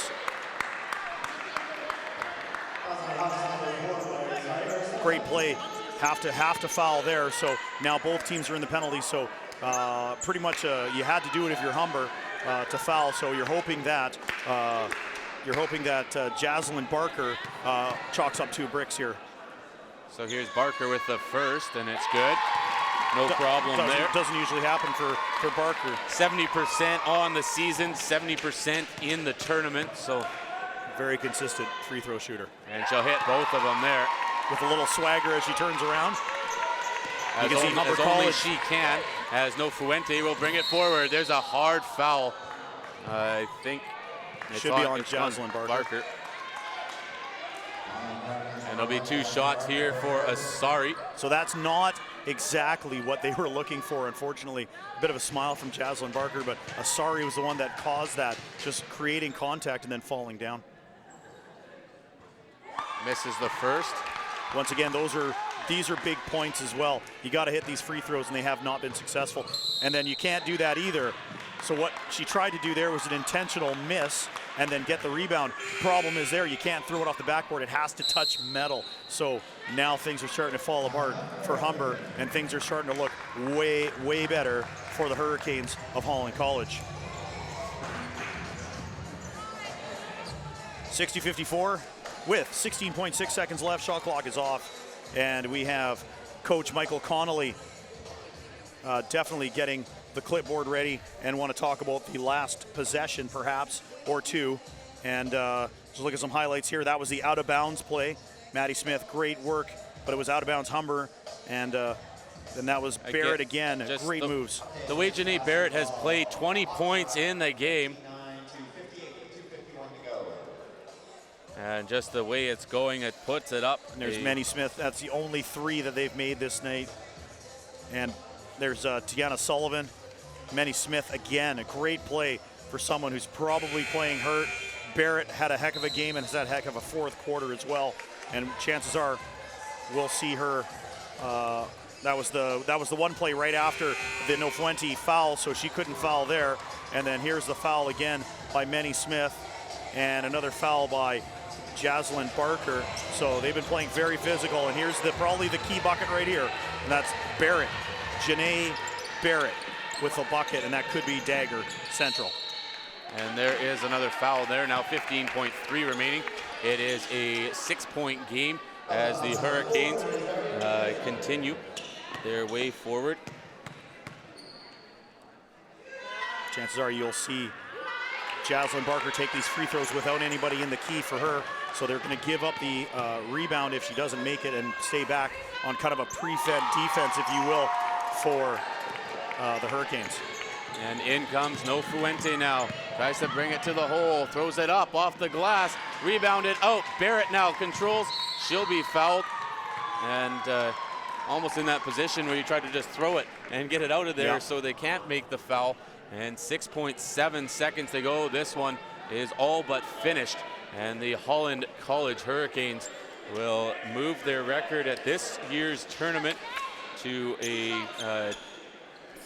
Great play, have to foul there. So now both teams are in the penalty. So pretty much you had to do it if you're Humber to foul. So you're hoping that Jaslyn Barker chalks up 2 bricks here. So here's Barker with the first, and it's good. no problem there. Doesn't usually happen for Barker. 70% on the season, 70% in the tournament, so. Very consistent free throw shooter. And she'll hit both of them there. With a little swagger as she turns around. As, you can see Humber College. Only she can, as No Fuente will bring it forward. There's a hard foul. I think it should be on Jocelyn Barker. And there'll be 2 shots here for Asari. So that's not exactly what they were looking for, unfortunately. A bit of a smile from Jocelyn Barker, but Asari was the one that caused that, just creating contact and then falling down. Misses the first. Once again, these are big points as well. You got to hit these free throws, and they have not been successful. And then you can't do that either. So what she tried to do there was an intentional miss and then get the rebound. Problem is there, you can't throw it off the backboard. It has to touch metal. So now things are starting to fall apart for Humber, and things are starting to look way, way better for the Hurricanes of Holland College. 60-54 with 16.6 seconds left. Shot clock is off. And we have Coach Michael Connolly definitely getting the clipboard ready and want to talk about the last possession perhaps or two. And just look at some highlights here. That was the out of bounds play. Maddie Smith, great work, but it was out of bounds Humber. And then that was Barrett again, great moves. The way Janae Barrett has played, 20 points in the game. And just the way it's going, it puts it up. And there's Manny Smith. That's the only 3 that they've made this night. And there's Tiana Sullivan. Manny Smith again, a great play for someone who's probably playing hurt. Barrett had a heck of a game and has had a heck of a 4th quarter as well. And chances are we'll see her. That was the one play right after the No Fuente foul, so she couldn't foul there. And then here's the foul again by Manny Smith, and another foul by Jocelyn Barker. So they've been playing very physical, and here's probably the key bucket right here, and that's Barrett, Janae Barrett with a bucket, and that could be dagger central. And there is another foul there, now 15.3 remaining. It is a 6-point game as the Hurricanes continue their way forward. Chances are you'll see Jocelyn Barker take these free throws without anybody in the key for her. So they're going to give up the rebound if she doesn't make it and stay back on kind of a pre-fed defense, if you will, for the Hurricanes. And in comes No Fuente now. Tries to bring it to the hole, throws it up off the glass, rebounded out. Barrett now controls. She'll be fouled. And almost in that position where you try to just throw it and get it out of there, so they can't make the foul. And 6.7 seconds to go. This one is all but finished. And the Holland College Hurricanes will move their record at this year's tournament to a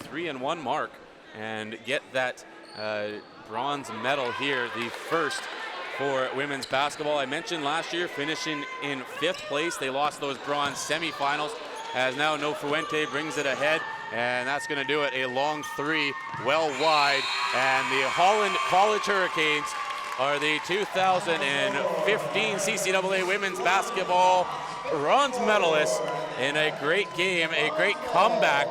3-1 mark and get that bronze medal here, the first for women's basketball. I mentioned last year finishing in 5th place. They lost those bronze semifinals, as now No Fuente brings it ahead, and that's going to do it. A long 3, well wide, and the Holland College Hurricanes are the 2015 CCAA women's basketball bronze medalists in a great game, a great comeback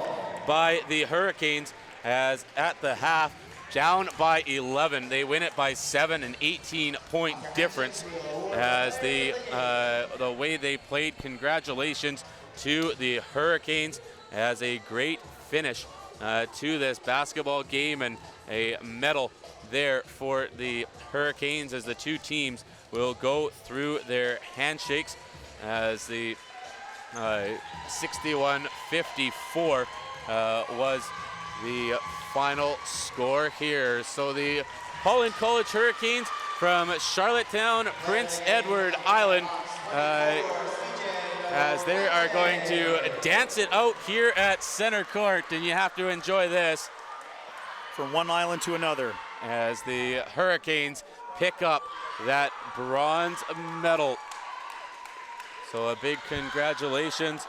by the Hurricanes, as at the half, down by 11. They win it by 7, an 18-point difference as the way they played. Congratulations to the Hurricanes as a great finish to this basketball game, and a medal there for the Hurricanes as the two teams will go through their handshakes as the 61-54 was the final score here. So the Holland College Hurricanes from Charlottetown, Prince Edward Island, as they are going to dance it out here at center court, and you have to enjoy this. From one island to another, as the Hurricanes pick up that bronze medal. So a big congratulations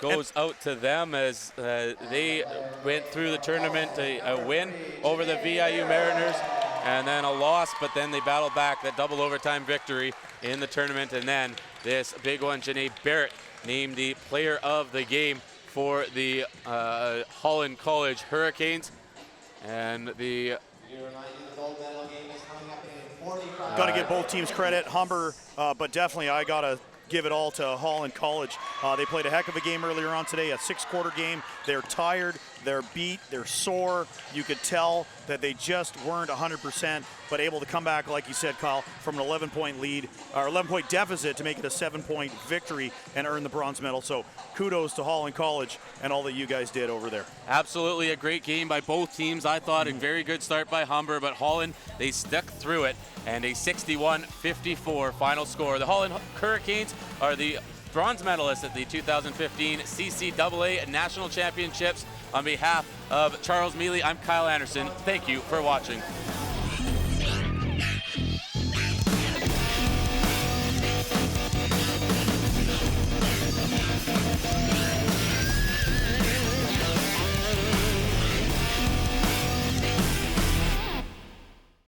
goes out to them as they went through the tournament, a win over the VIU Mariners and then a loss, but then they battled back that double overtime victory in the tournament, and then this big one. Janae Barrett named the player of the game for the Holland College Hurricanes. And the got to give both teams credit, Humber, but definitely I got to give it all to Holland College. They played a heck of a game earlier on today, a 6-quarter game. They're tired, they're beat, they're sore. You could tell that they just weren't 100%, but able to come back, like you said, Kyle, from an 11-point lead, or 11-point deficit to make it a 7-point victory and earn the bronze medal. So kudos to Holland College and all that you guys did over there. Absolutely a great game by both teams. I thought a very good start by Humber, but Holland, they stuck through it, and a 61-54 final score. The Holland Hurricanes are the bronze medalists at the 2015 CCAA National Championships. On behalf of Charles Mealy, I'm Kyle Anderson. Thank you for watching.